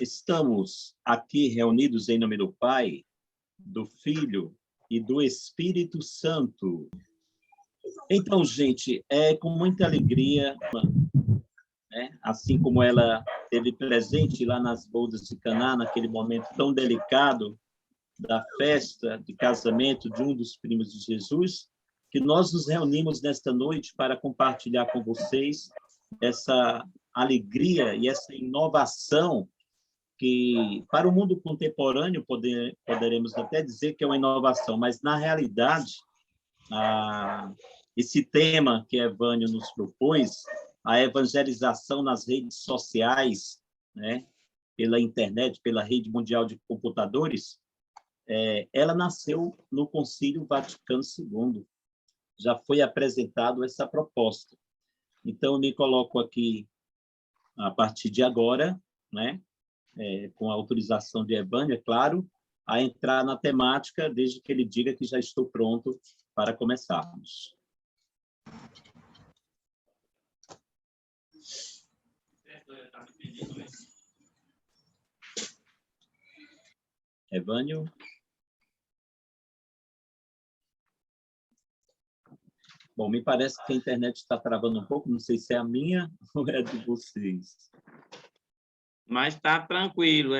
Estamos aqui reunidos em nome do Pai, do Filho e do Espírito Santo. Então, gente, é com muita alegria, né? Assim como ela esteve presente lá nas bodas de Caná, naquele momento tão delicado da festa de casamento de um dos primos de Jesus, que nós nos reunimos nesta noite para compartilhar com vocês essa alegria e essa inovação que, para o mundo contemporâneo, poderemos até dizer que é uma inovação, mas, na realidade, esse tema que Evânio nos propôs, a evangelização nas redes sociais, né, pela internet, pela rede mundial de computadores, ela nasceu no Concílio Vaticano II. Já foi apresentado essa proposta. Então, eu me coloco aqui, a partir de agora, né, com a autorização de Evânio, é claro, a entrar na temática, desde que ele diga que já estou pronto para começarmos. Evânio? Bom, me parece que a internet está travando um pouco, não sei se é a minha ou é a de vocês. Mas está tranquilo,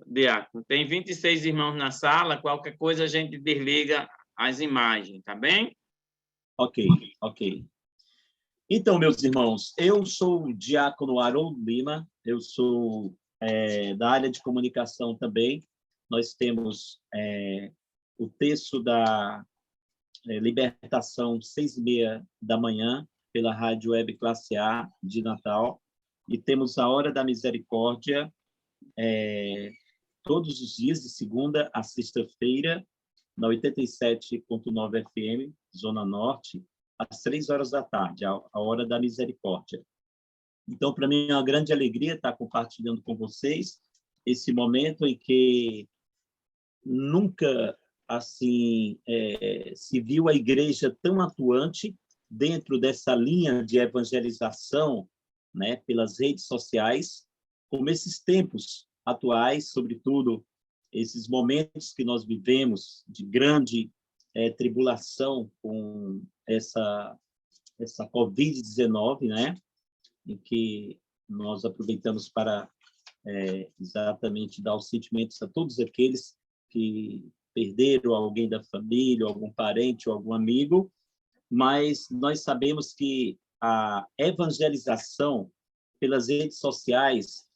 Diácono. Tem 26 irmãos na sala, qualquer coisa a gente desliga as imagens, tá bem? Ok. Então, meus irmãos, eu sou o diácono Haroldo Lima, eu sou da área de comunicação também. Nós temos o texto da Libertação, 6h30 da manhã, pela Rádio Web Classe A de Natal, e temos a Hora da Misericórdia, todos os dias, de segunda a sexta-feira, na 87.9 FM, Zona Norte, às 3h da tarde, a Hora da Misericórdia. Então, para mim, é uma grande alegria estar compartilhando com vocês esse momento em que nunca assim se viu a igreja tão atuante dentro dessa linha de evangelização, né, pelas redes sociais, como esses tempos atuais, sobretudo esses momentos que nós vivemos de grande tribulação com essa Covid-19, né, em que nós aproveitamos para exatamente dar os sentimentos a todos aqueles que perderam alguém da família, algum parente ou algum amigo, mas nós sabemos que a evangelização pelas redes sociais,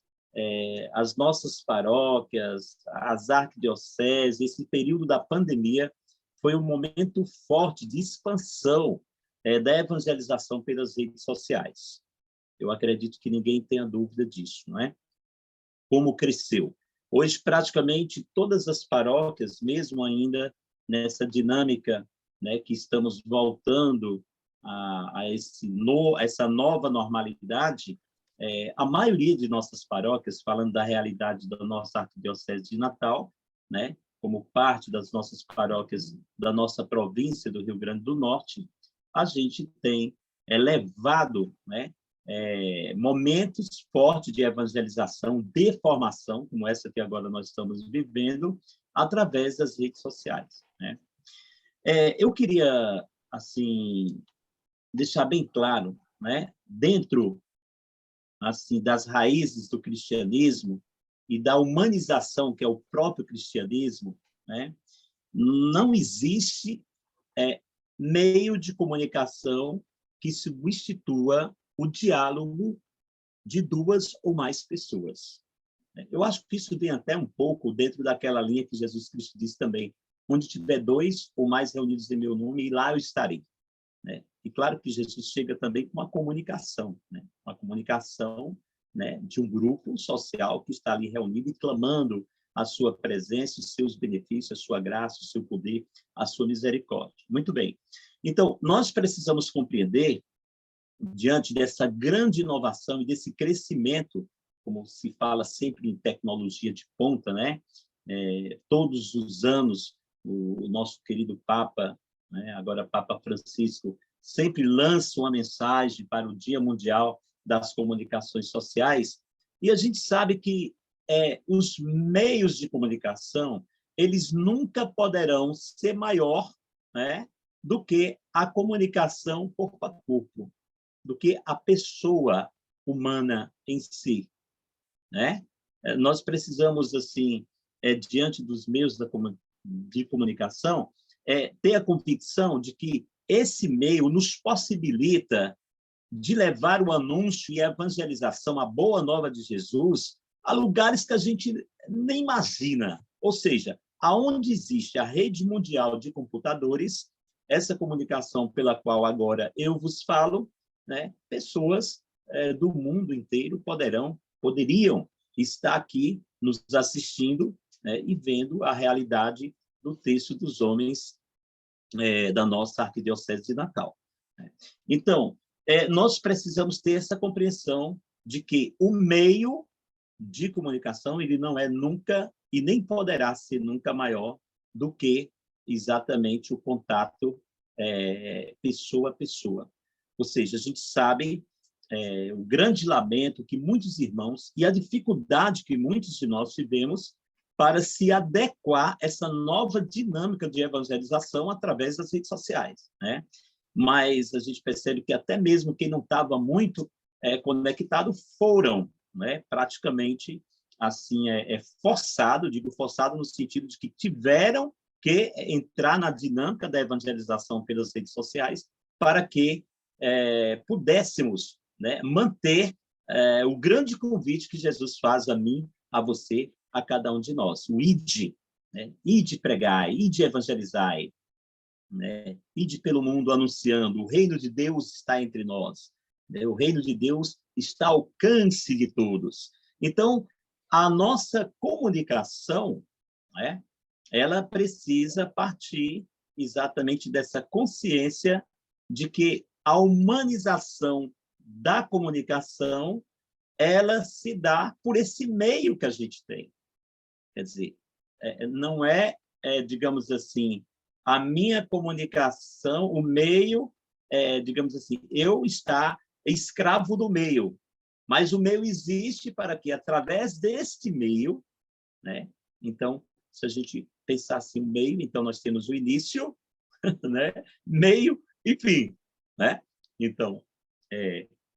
as nossas paróquias, as arquidioceses, esse período da pandemia foi um momento forte de expansão da evangelização pelas redes sociais. Eu acredito que ninguém tenha dúvida disso, não é? Como cresceu. Hoje, praticamente, todas as paróquias, mesmo ainda nessa dinâmica, né, que estamos voltando a essa nova normalidade, a maioria de nossas paróquias, falando da realidade da nossa arquidiocese de Natal, né, como parte das nossas paróquias da nossa província do Rio Grande do Norte, a gente tem levado, né, momentos fortes de evangelização, de formação, como essa que agora nós estamos vivendo, através das redes sociais, né? Eu queria, assim, deixar bem claro, né, dentro assim, das raízes do cristianismo e da humanização, que é o próprio cristianismo, né, não existe meio de comunicação que substitua o diálogo de duas ou mais pessoas. Eu acho que isso vem até um pouco dentro daquela linha que Jesus Cristo disse também, onde tiver dois ou mais reunidos em meu nome, e lá eu estarei. Né? E claro que Jesus chega também com uma comunicação, né? Uma comunicação, né, de um grupo social que está ali reunido e clamando a sua presença, os seus benefícios, a sua graça, o seu poder, a sua misericórdia. Muito bem. Então, nós precisamos compreender, diante dessa grande inovação e desse crescimento, como se fala sempre em tecnologia de ponta, né? Todos os anos, o nosso querido Papa, né, agora Papa Francisco, sempre lança uma mensagem para o Dia Mundial das Comunicações Sociais, e a gente sabe que os meios de comunicação, eles nunca poderão ser maior, né, do que a comunicação corpo a corpo, do que a pessoa humana em si, né? Nós precisamos, assim, diante dos meios de comunicação, ter a convicção de que esse meio nos possibilita de levar o anúncio e a evangelização, a boa nova de Jesus, a lugares que a gente nem imagina. Ou seja, aonde existe a rede mundial de computadores, essa comunicação pela qual agora eu vos falo, né, pessoas do mundo inteiro poderiam estar aqui nos assistindo, né, e vendo a realidade do texto dos homens da nossa Arquidiocese de Natal. Então, nós precisamos ter essa compreensão de que o meio de comunicação ele não é nunca e nem poderá ser nunca maior do que exatamente o contato pessoa a pessoa. Ou seja, a gente sabe o grande lamento que muitos irmãos e a dificuldade que muitos de nós tivemos para se adequar a essa nova dinâmica de evangelização através das redes sociais, né? Mas a gente percebe que até mesmo quem não estava muito conectado foram, né, praticamente assim forçado, digo forçado no sentido de que tiveram que entrar na dinâmica da evangelização pelas redes sociais para que pudéssemos, né, manter o grande convite que Jesus faz a mim, a você, a cada um de nós, o ide, né? Ide pregai, ide evangelizai, né? Ide pelo mundo anunciando, o reino de Deus está entre nós, né? O reino de Deus está ao alcance de todos. Então, a nossa comunicação, né, ela precisa partir exatamente dessa consciência de que a humanização da comunicação ela se dá por esse meio que a gente tem. Quer dizer, não digamos assim, a minha comunicação, o meio, digamos assim, eu estar escravo do meio, mas o meio existe para que, através deste meio, né? Então, se a gente pensar assim, meio, então nós temos o início, né? Meio e fim, né? Então,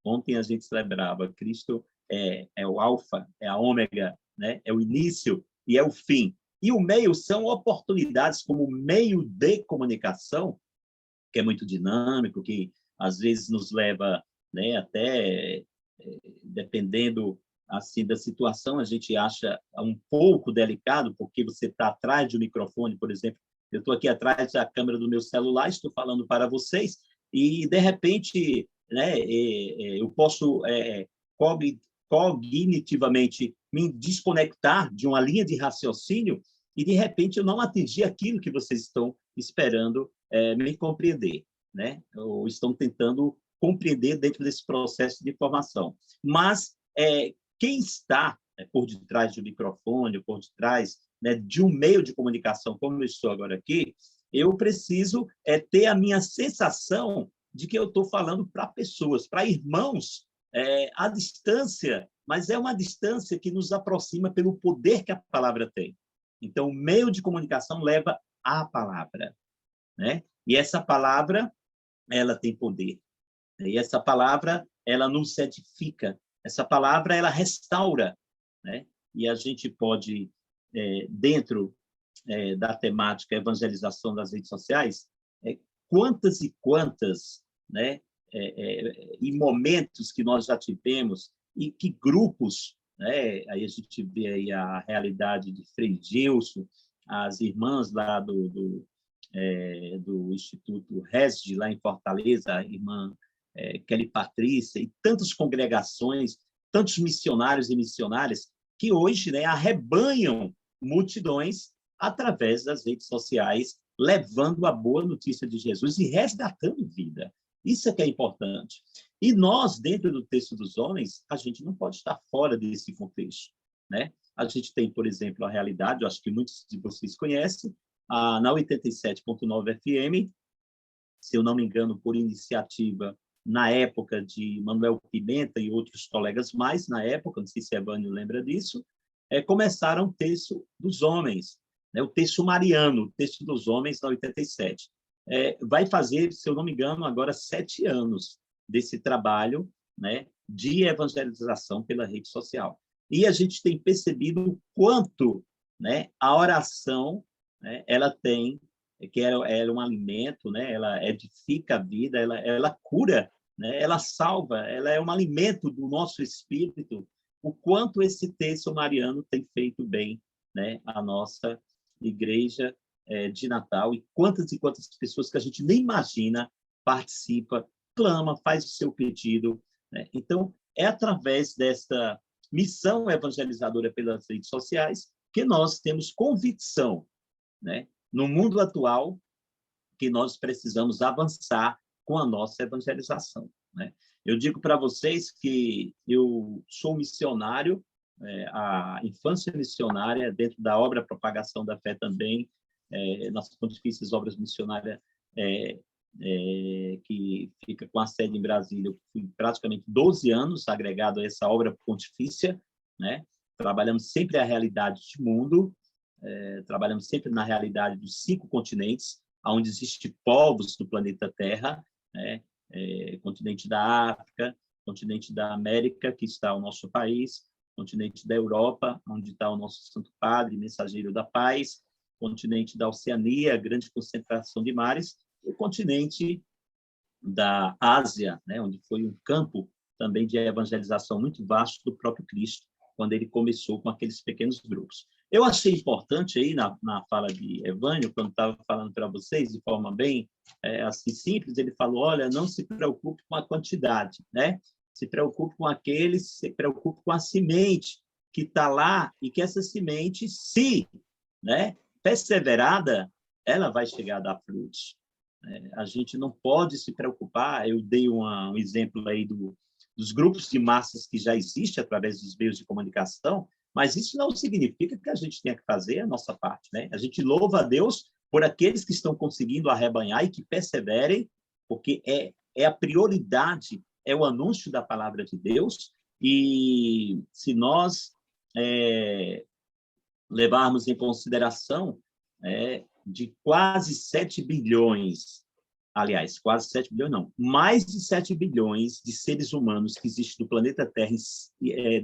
ontem a gente celebrava Cristo é o alfa, é a ômega, né? É o início e é o fim. E o meio são oportunidades como meio de comunicação, que é muito dinâmico, que às vezes nos leva, né, até dependendo assim da situação, a gente acha um pouco delicado, porque você está atrás do microfone, por exemplo. Eu estou aqui atrás da câmera do meu celular, estou falando para vocês, e, de repente, né, eu posso cognitivamente me desconectar de uma linha de raciocínio e, de repente, eu não atingir aquilo que vocês estão esperando me compreender, né? Ou estão tentando compreender dentro desse processo de formação. Mas quem está por detrás do microfone, por detrás, né, de um meio de comunicação, como eu estou agora aqui, eu preciso ter a minha sensação de que eu estou falando para pessoas, para irmãos, à distância, mas é uma distância que nos aproxima pelo poder que a palavra tem. Então, o meio de comunicação leva à palavra, né? E essa palavra, ela tem poder. E essa palavra, ela nos edifica. Essa palavra, ela restaura, né? E a gente pode, dentro da temática evangelização das redes sociais, quantas e quantas, né, e momentos que nós já tivemos e que grupos, né, aí a gente vê aí a realidade de Frei Gilson, as irmãs lá do Instituto RESD, lá em Fortaleza, a irmã Kelly Patrícia, e tantas congregações, tantos missionários e missionárias que hoje, né, arrebanham multidões através das redes sociais, levando a boa notícia de Jesus e resgatando vida. Isso é que é importante. E nós, dentro do texto dos homens, a gente não pode estar fora desse contexto, né? A gente tem, por exemplo, a realidade, eu acho que muitos de vocês conhecem, na 87.9 FM, se eu não me engano, por iniciativa, na época de Manuel Pimenta e outros colegas mais, na época, não sei se Evânio lembra disso, começaram o Terço dos Homens, né? O Terço Mariano, o Terço dos Homens, na 87. Vai fazer, se eu não me engano, agora 7 anos desse trabalho, né, de evangelização pela rede social. E a gente tem percebido o quanto, né, a oração, né, ela tem, que ela é um alimento, né, ela edifica a vida, ela cura, né, ela salva, ela é um alimento do nosso espírito, o quanto esse texto mariano tem feito bem, né, a nossa igreja de Natal, e quantas pessoas que a gente nem imagina participa, clama, faz o seu pedido, né? Então, é através dessa missão evangelizadora pelas redes sociais que nós temos convicção, né, no mundo atual, que nós precisamos avançar com a nossa evangelização, né? Eu digo para vocês que eu sou missionário, a infância missionária, dentro da obra Propagação da Fé também, nas Pontifícias Obras Missionárias, que fica com a sede em Brasília. Eu fui praticamente 12 anos agregado a essa obra pontifícia, né? Trabalhamos sempre a realidade do mundo, trabalhamos sempre na realidade dos 5 continentes, onde existem povos do planeta Terra, né? Continente da África, continente da América, que está o nosso país, continente da Europa, onde está o nosso Santo Padre, mensageiro da paz, continente da Oceania, grande concentração de mares, e o continente da Ásia, né, onde foi um campo também de evangelização muito vasto do próprio Cristo, quando ele começou com aqueles pequenos grupos. Eu achei importante aí na fala de Evânio, quando estava falando para vocês de forma bem assim simples, ele falou: olha, não se preocupe com a quantidade, né? Se preocupe com aqueles, se preocupe com a semente que está lá, e que essa semente, se, né, perseverada, ela vai chegar a dar frutos. A gente não pode se preocupar. Eu dei um exemplo aí dos grupos de massas que já existem através dos meios de comunicação, mas isso não significa que a gente tenha que fazer a nossa parte, né? A gente louva a Deus por aqueles que estão conseguindo arrebanhar e que perseverem, porque é a prioridade, é o anúncio da palavra de Deus. E se nós levarmos em consideração de quase 7 bilhões, aliás, quase 7 bilhões não, mais de 7 bilhões de seres humanos que existem no planeta Terra,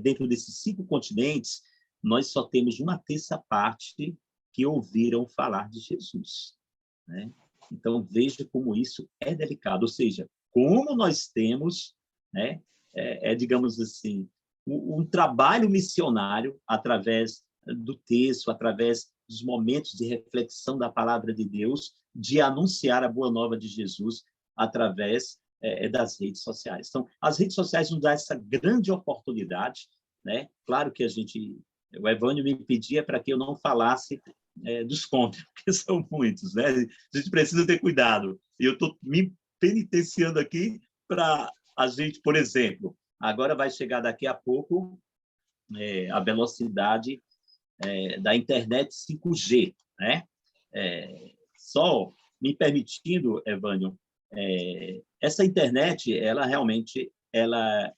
dentro desses 5 continentes, nós só temos 1/3 parte que ouviram falar de Jesus, né? Então, veja como isso é delicado, ou seja, como nós temos, né, digamos assim, um trabalho missionário através do texto, através dos momentos de reflexão da palavra de Deus, de anunciar a boa nova de Jesus através das redes sociais. Então, as redes sociais nos dão essa grande oportunidade, né? Claro que o Evânio me pedia para que eu não falasse dos contras, porque são muitos, né? A gente precisa ter cuidado. E eu estou me penitenciando aqui para a gente, por exemplo, agora vai chegar daqui a pouco a velocidade da internet 5G, né? Só me permitindo, Evânio, essa internet, ela realmente ela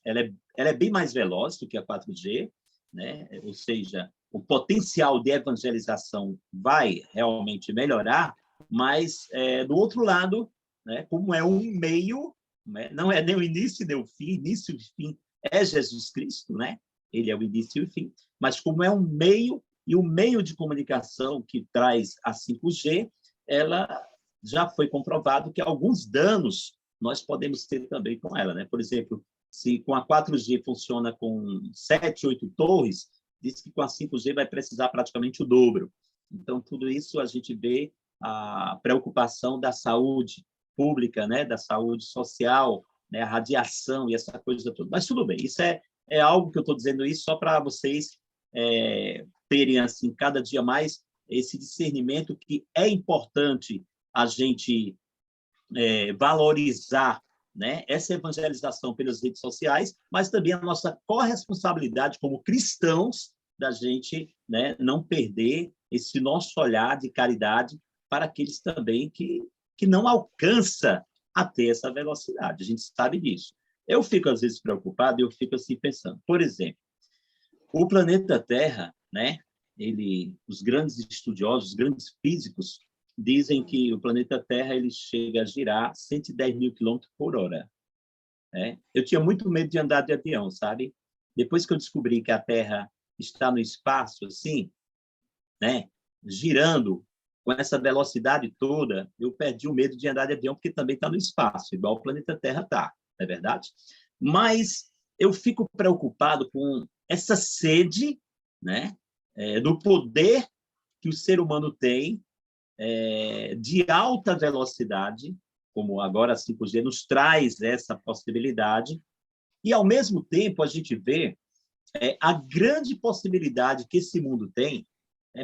é bem mais veloz do que a 4G, né? Ou seja, o potencial de evangelização vai realmente melhorar, mas, do outro lado, né, como é um meio, né, não é nem o início nem o fim, início e fim é Jesus Cristo, né? Ele é o início e o fim, mas como é um meio, e o meio de comunicação que traz a 5G, ela já foi comprovado que alguns danos nós podemos ter também com ela, né? Por exemplo, se com a 4G funciona com 7, 8 torres, diz que com a 5G vai precisar praticamente o dobro. Então, tudo isso a gente vê a preocupação da saúde pública, né? Da saúde social, né? A radiação e essa coisa toda. Mas tudo bem, isso é algo que eu estou dizendo isso só para vocês terem assim cada dia mais esse discernimento que é importante a gente valorizar, né, essa evangelização pelas redes sociais, mas também a nossa corresponsabilidade como cristãos da gente, né, não perder esse nosso olhar de caridade para aqueles também que não alcança a ter essa velocidade. A gente sabe disso. Eu fico às vezes preocupado e eu fico assim pensando, por exemplo, o planeta Terra, né? Os grandes estudiosos, os grandes físicos, dizem que o planeta Terra ele chega a girar 110 mil quilômetros por hora. Né? Eu tinha muito medo de andar de avião, sabe? Depois que eu descobri que a Terra está no espaço, assim, né, girando com essa velocidade toda, eu perdi o medo de andar de avião, porque também está no espaço, igual o planeta Terra está, não é verdade? Mas eu fico preocupado com essa sede, né, do poder que o ser humano tem de alta velocidade, como agora a 5G nos traz essa possibilidade, e, ao mesmo tempo, a gente vê a grande possibilidade que esse mundo tem,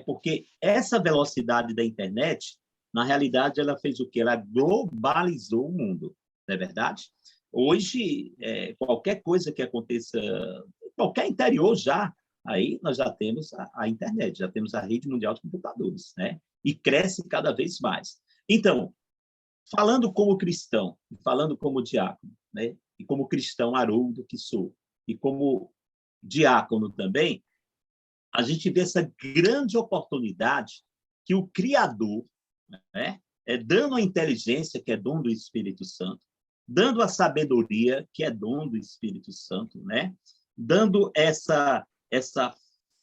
porque essa velocidade da internet, na realidade, ela fez o quê? Ela globalizou o mundo, não é verdade? Hoje, qualquer coisa que aconteça, qualquer interior já, aí nós já temos a internet, já temos a rede mundial de computadores, né? E cresce cada vez mais. Então, falando como cristão, falando como diácono, né? E como cristão haroldo que sou, e como diácono também, a gente vê essa grande oportunidade que o Criador, né, dando a inteligência, que é dom do Espírito Santo, dando a sabedoria, que é dom do Espírito Santo, né, dando essa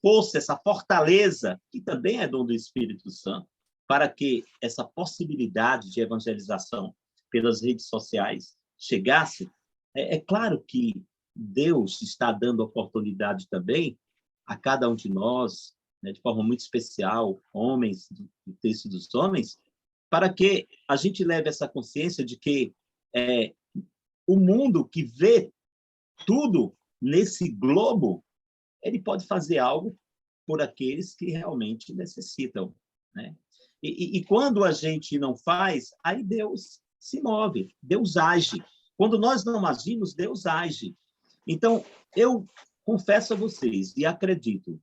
força, essa fortaleza, que também é dom do Espírito Santo, para que essa possibilidade de evangelização pelas redes sociais chegasse. É claro que Deus está dando oportunidade também a cada um de nós, né, de forma muito especial, homens, do texto dos homens, para que a gente leve essa consciência de que o mundo que vê tudo nesse globo, ele pode fazer algo por aqueles que realmente necessitam, né? E quando a gente não faz, aí Deus se move, Deus age. Quando nós não agimos, Deus age. Então, eu confesso a vocês e acredito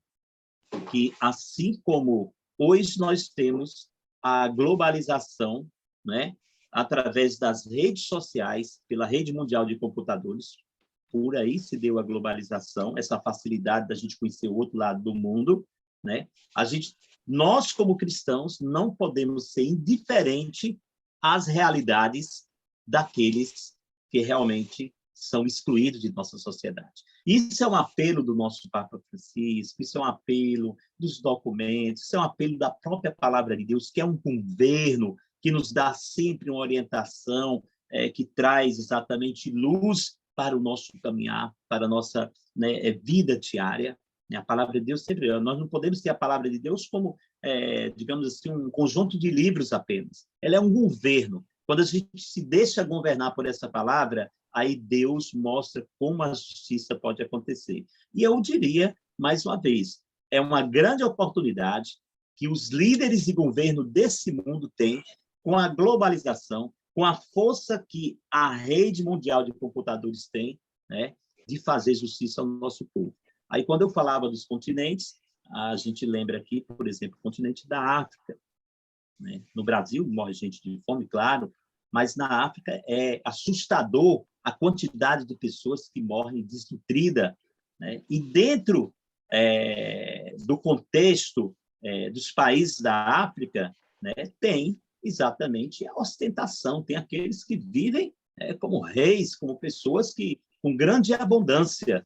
que, assim como hoje nós temos a globalização, né, através das redes sociais, pela rede mundial de computadores, por aí se deu a globalização, essa facilidade da gente conhecer o outro lado do mundo, né? Nós, como cristãos, não podemos ser indiferentes às realidades daqueles que realmente são excluídos de nossa sociedade. Isso é um apelo do nosso Papa Francisco, isso é um apelo dos documentos, isso é um apelo da própria palavra de Deus, que é um governo que nos dá sempre uma orientação, que traz exatamente luz para o nosso caminhar, para a nossa, né, vida diária. A palavra de Deus sempre... Nós não podemos ter a palavra de Deus como, digamos assim, um conjunto de livros apenas. Ela é um governo. Quando a gente se deixa governar por essa palavra, aí Deus mostra como a justiça pode acontecer. E eu diria, mais uma vez, é uma grande oportunidade que os líderes de governo desse mundo têm com a globalização, com a força que a rede mundial de computadores tem, né, de fazer justiça ao nosso povo. Aí, quando eu falava dos continentes, a gente lembra aqui, por exemplo, o continente da África, né? No Brasil, morre gente de fome, claro, mas na África é assustador a quantidade de pessoas que morrem desnutridas, né? E dentro do contexto dos países da África, né, tem exatamente a ostentação, tem aqueles que vivem como reis, como pessoas que com grande abundância,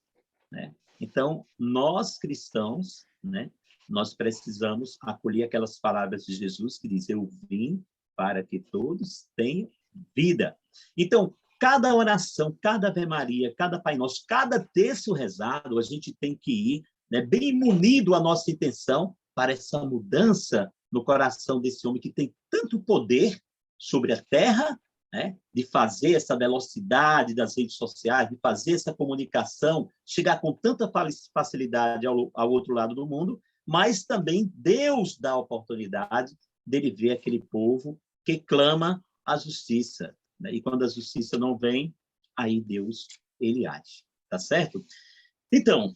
né? Então, nós cristãos, né, nós precisamos acolher aquelas palavras de Jesus que diz: eu vim para que todos tenham vida. Então, cada oração, cada Ave Maria, cada Pai Nosso, cada terço rezado, a gente tem que ir, né, bem munido a nossa intenção para essa mudança no coração desse homem que tem tanto poder sobre a terra, né, de fazer essa velocidade das redes sociais, de fazer essa comunicação, chegar com tanta facilidade ao outro lado do mundo, mas também Deus dá a oportunidade dele ver aquele povo que clama a justiça, né? E quando a justiça não vem, aí Deus, ele age, tá certo? Então,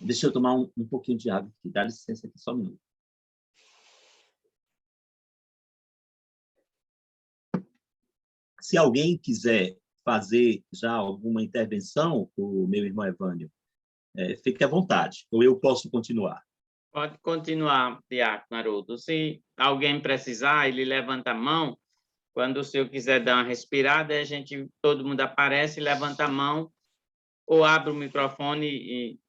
deixa eu tomar um pouquinho de água aqui, dá licença aqui só um minuto. Se alguém quiser fazer já alguma intervenção, o meu irmão Evânio, fique à vontade, ou eu posso continuar. Pode continuar, Diácono Haroldo. Se alguém precisar, ele levanta a mão. Quando o senhor quiser dar uma respirada, todo mundo aparece, levanta a mão ou abre o microfone e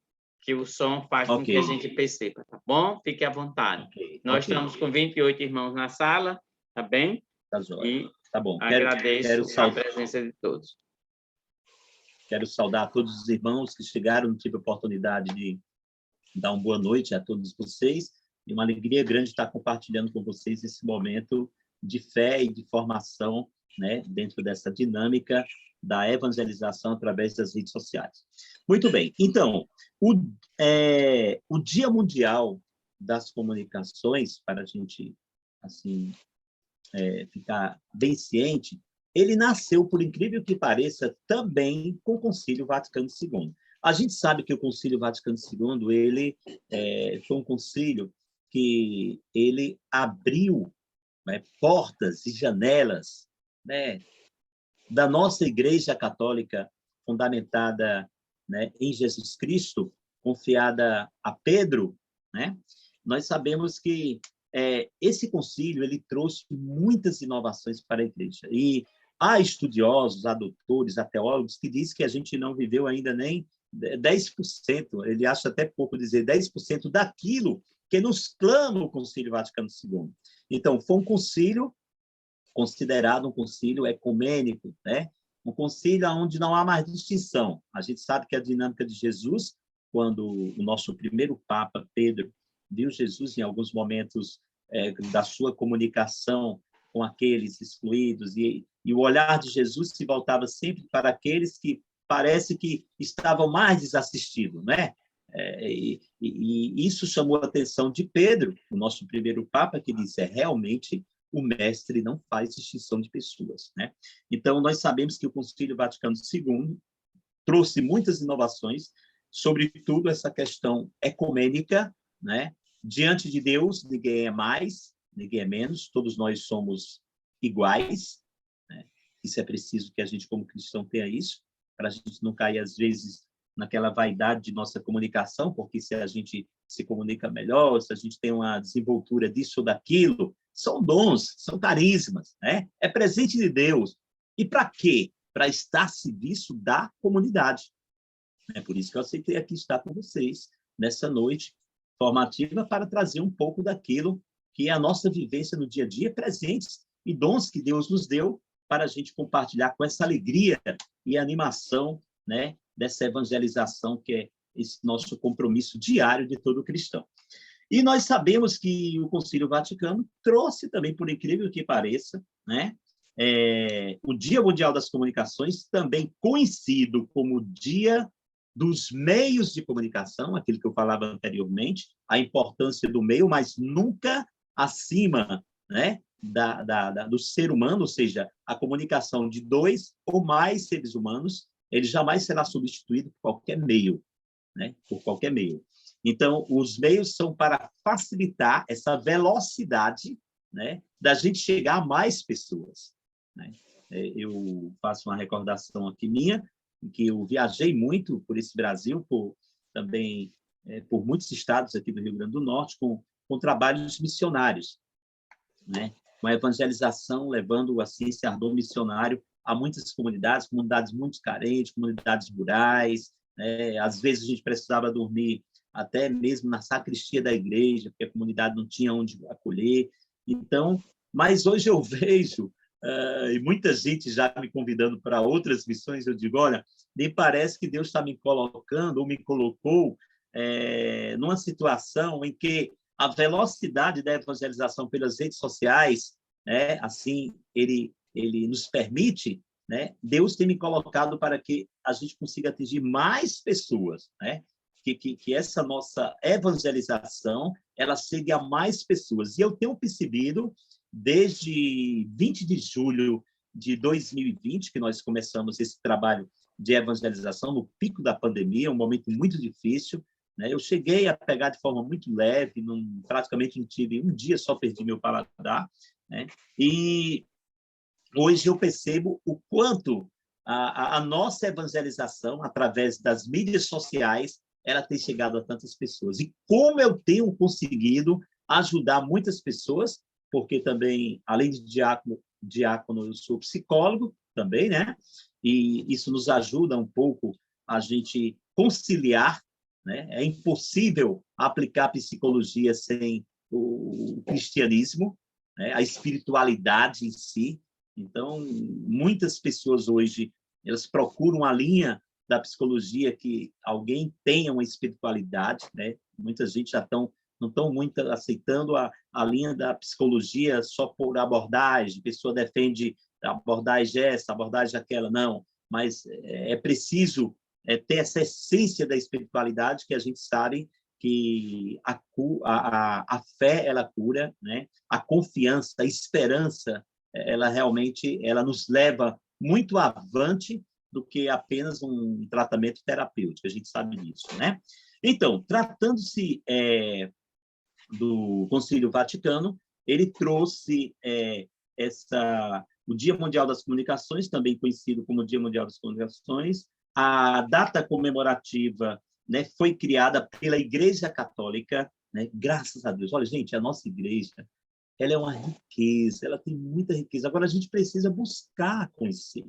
que o som faz com que a gente perceba, tá bom? Fique à vontade. Nós estamos com 28 irmãos na sala, tá bem? Tá jóia. E tá bom. agradeço a presença de todos. Quero saudar todos os irmãos que chegaram, não tive a oportunidade de dar uma boa noite a todos vocês, e uma alegria grande estar compartilhando com vocês esse momento de fé e de formação, né, dentro dessa dinâmica da evangelização através das redes sociais. Muito bem, então, o Dia Mundial das Comunicações, para a gente assim, ficar bem ciente, ele nasceu, por incrível que pareça, também com o Concílio Vaticano II. A gente sabe que o Concílio Vaticano II ele foi um concílio que ele abriu, né, portas e janelas, né, da nossa Igreja Católica fundamentada, né, em Jesus Cristo, confiada a Pedro, né? Nós sabemos que esse concílio ele trouxe muitas inovações para a Igreja. E há estudiosos, há doutores, há teólogos que dizem que a gente não viveu ainda nem 10%, ele acha até pouco dizer 10% daquilo que nos clama o Concílio Vaticano II. Então, foi um concílio considerado um concílio ecumênico, né? Um concílio onde não há mais distinção. A gente sabe que a dinâmica de Jesus, quando o nosso primeiro Papa, Pedro, viu Jesus em alguns momentos da sua comunicação com aqueles excluídos, e o olhar de Jesus se voltava sempre para aqueles que parece que estavam mais desassistidos, né? E isso chamou a atenção de Pedro, o nosso primeiro Papa, que disse, realmente o mestre não faz distinção de pessoas, né? Então, nós sabemos que o Concílio Vaticano II trouxe muitas inovações, sobretudo essa questão ecumênica, né? Diante de Deus, ninguém é mais, ninguém é menos, todos nós somos iguais, né? Isso é preciso que a gente, como cristão, tenha isso, para a gente não cair, às vezes, naquela vaidade de nossa comunicação, porque se a gente se comunica melhor, se a gente tem uma desenvoltura disso ou daquilo, são dons, são carismas, né? É presente de Deus. E para quê? Para estar a serviço da comunidade. É por isso que eu aceitei aqui estar com vocês nessa noite formativa para trazer um pouco daquilo que é a nossa vivência no dia a dia, presentes e dons que Deus nos deu para a gente compartilhar com essa alegria e animação, né, dessa evangelização que é esse nosso compromisso diário de todo cristão. E nós sabemos que o Concílio Vaticano trouxe também, por incrível que pareça, né, o Dia Mundial das Comunicações, também conhecido como Dia dos Meios de Comunicação, aquilo que eu falava anteriormente, a importância do meio, mas nunca acima, né, do ser humano, ou seja, a comunicação de dois ou mais seres humanos, ele jamais será substituído por qualquer meio, né, por qualquer meio. Então, os meios são para facilitar essa velocidade, né, da gente chegar a mais pessoas, né? Eu faço uma recordação aqui minha, que eu viajei muito por esse Brasil, também por muitos estados aqui do Rio Grande do Norte, com trabalhos missionários, né? Com a evangelização, levando assim, esse ardor missionário a muitas comunidades muito carentes, comunidades rurais, né? Às vezes a gente precisava dormir até mesmo na sacristia da igreja, porque a comunidade não tinha onde acolher. Então, mas hoje eu vejo, e muita gente já me convidando para outras missões, eu digo, olha, nem parece que Deus está me colocando ou me colocou numa situação em que a velocidade da evangelização pelas redes sociais, né, assim, ele nos permite, né, Deus tem me colocado para que a gente consiga atingir mais pessoas, né? Que essa nossa evangelização ela chegue a mais pessoas. E eu tenho percebido, desde 20 de julho de 2020, que nós começamos esse trabalho de evangelização, no pico da pandemia, um momento muito difícil, né? Eu cheguei a pegar de forma muito leve, praticamente não tive um dia, só perdi meu paladar, né? E hoje eu percebo o quanto a nossa evangelização, através das mídias sociais, ela tem chegado a tantas pessoas. E como eu tenho conseguido ajudar muitas pessoas, porque também, além de diácono, eu sou psicólogo também, né? E isso nos ajuda um pouco a gente conciliar, né? É impossível aplicar psicologia sem o cristianismo, né? A espiritualidade em si. Então, muitas pessoas hoje, elas procuram a linha da psicologia que alguém tenha uma espiritualidade, né? Muita gente já não estão muito aceitando a linha da psicologia só por abordagem, a pessoa defende a abordagem essa, a abordagem aquela, não, mas é preciso ter essa essência da espiritualidade que a gente sabe que a fé, ela cura, né? A confiança, a esperança, ela realmente ela nos leva muito avante do que apenas um tratamento terapêutico, a gente sabe disso, né? Então, tratando-se do Concílio Vaticano, ele trouxe o Dia Mundial das Comunicações, também conhecido como Dia Mundial das Comunicações. A data comemorativa, né, foi criada pela Igreja Católica, né? Graças a Deus. Olha, gente, a nossa igreja, ela é uma riqueza, ela tem muita riqueza. Agora, a gente precisa buscar conhecer,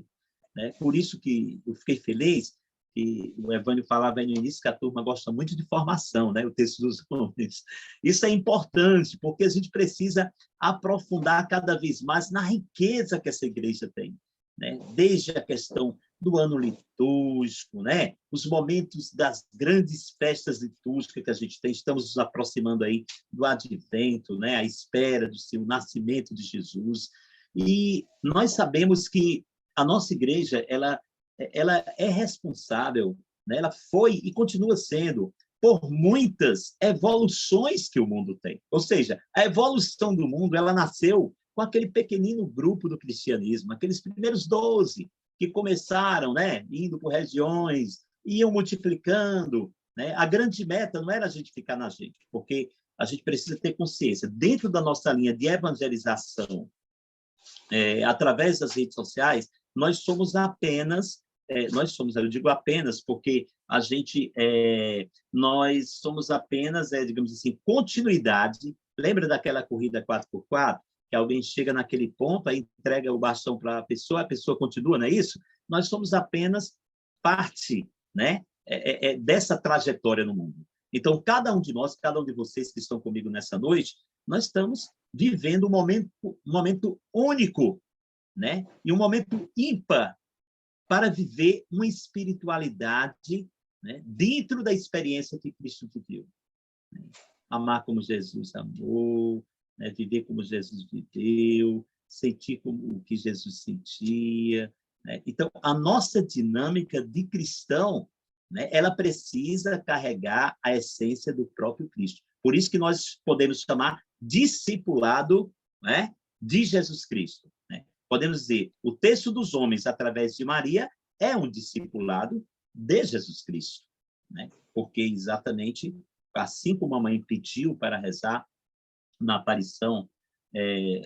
né? Por isso que eu fiquei feliz, e o Evânio falava no início que a turma gosta muito de formação, né? O texto dos homens. Isso é importante, porque a gente precisa aprofundar cada vez mais na riqueza que essa igreja tem, né? Desde a questão do ano litúrgico, né? Os momentos das grandes festas litúrgicas que a gente tem, estamos nos aproximando aí do advento, né? A espera do seu nascimento de Jesus. E nós sabemos que a nossa igreja, ela é responsável, né? Ela foi e continua sendo por muitas evoluções que o mundo tem. Ou seja, a evolução do mundo, ela nasceu com aquele pequenino grupo do cristianismo, aqueles primeiros 12 que começaram, né, indo por regiões, iam multiplicando, né? A grande meta não era a gente ficar na gente, porque a gente precisa ter consciência, dentro da nossa linha de evangelização, através das redes sociais, nós somos apenas, eu digo apenas porque a gente, nós somos apenas, digamos assim, continuidade. Lembra daquela corrida 4x4? Que alguém chega naquele ponto, aí entrega o bastão para a pessoa continua, não é isso? Nós somos apenas parte, né, dessa trajetória no mundo. Então, cada um de nós, cada um de vocês que estão comigo nessa noite, nós estamos vivendo um momento único, né? E um momento ímpar para viver uma espiritualidade, né? Dentro da experiência que Cristo viveu. Né? Amar como Jesus amou, né? Viver como Jesus viveu, sentir como o que Jesus sentia. Né? Então, a nossa dinâmica de cristão, né? Ela precisa carregar a essência do próprio Cristo. Por isso que nós podemos chamar discipulado, né? De Jesus Cristo. Né? Podemos dizer, o texto dos homens, através de Maria, é um discipulado de Jesus Cristo. Né? Porque exatamente assim como a mãe pediu para rezar na aparição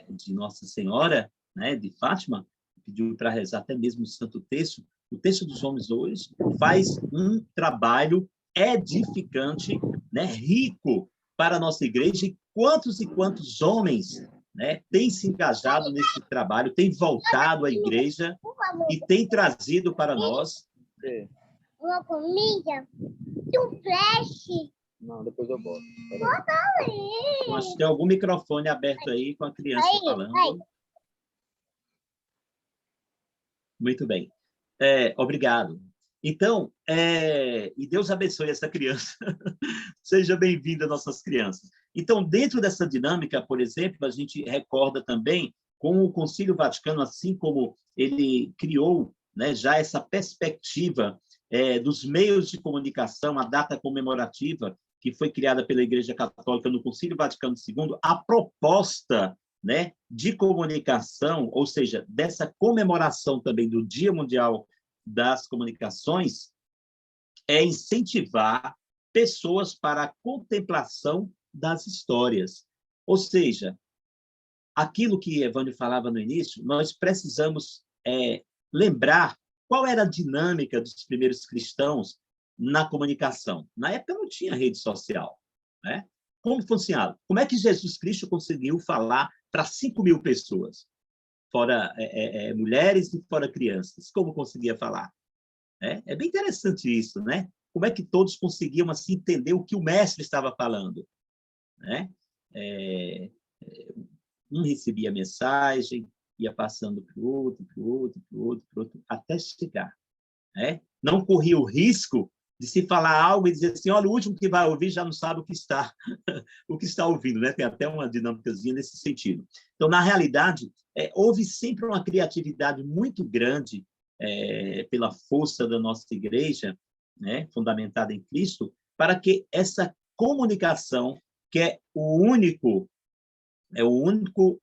de Nossa Senhora, né, de Fátima, pediu para rezar até mesmo o Santo Terço, o Terço dos Homens hoje faz um trabalho edificante, né, rico para a nossa igreja, e quantos homens, né, têm se engajado nesse trabalho, têm voltado à igreja e têm trazido para nós uma comida do flash. Não, depois eu boto. Bota aí. Acho que tem algum microfone aberto aí com a criança falando. Muito bem. Obrigado. Então, e Deus abençoe essa criança. Seja bem-vinda, nossas crianças. Então, dentro dessa dinâmica, por exemplo, a gente recorda também com o Concílio Vaticano, assim como ele criou, né, já essa perspectiva dos meios de comunicação, a data comemorativa que foi criada pela Igreja Católica no Concílio Vaticano II, a proposta, né, de comunicação, ou seja, dessa comemoração também do Dia Mundial das Comunicações, é incentivar pessoas para a contemplação das histórias. Ou seja, aquilo que Evânio falava no início, nós precisamos lembrar qual era a dinâmica dos primeiros cristãos na comunicação? Na época não tinha rede social, né? Como funcionava? Como é que Jesus Cristo conseguiu falar para 5.000 pessoas? Fora mulheres e fora crianças. Como conseguia falar? É bem interessante isso, né? Como é que todos conseguiam assim, entender o que o mestre estava falando? Né? Um recebia a mensagem, ia passando para o outro, para o outro, para o outro, para o outro, até chegar. Né? Não corria o risco de se falar algo e dizer assim, olha, o último que vai ouvir já não sabe o que está ouvindo, né? Tem até uma dinâmicazinha nesse sentido. Então, na realidade, houve sempre uma criatividade muito grande pela força da nossa igreja, né? Fundamentada em Cristo, para que essa comunicação, que é o único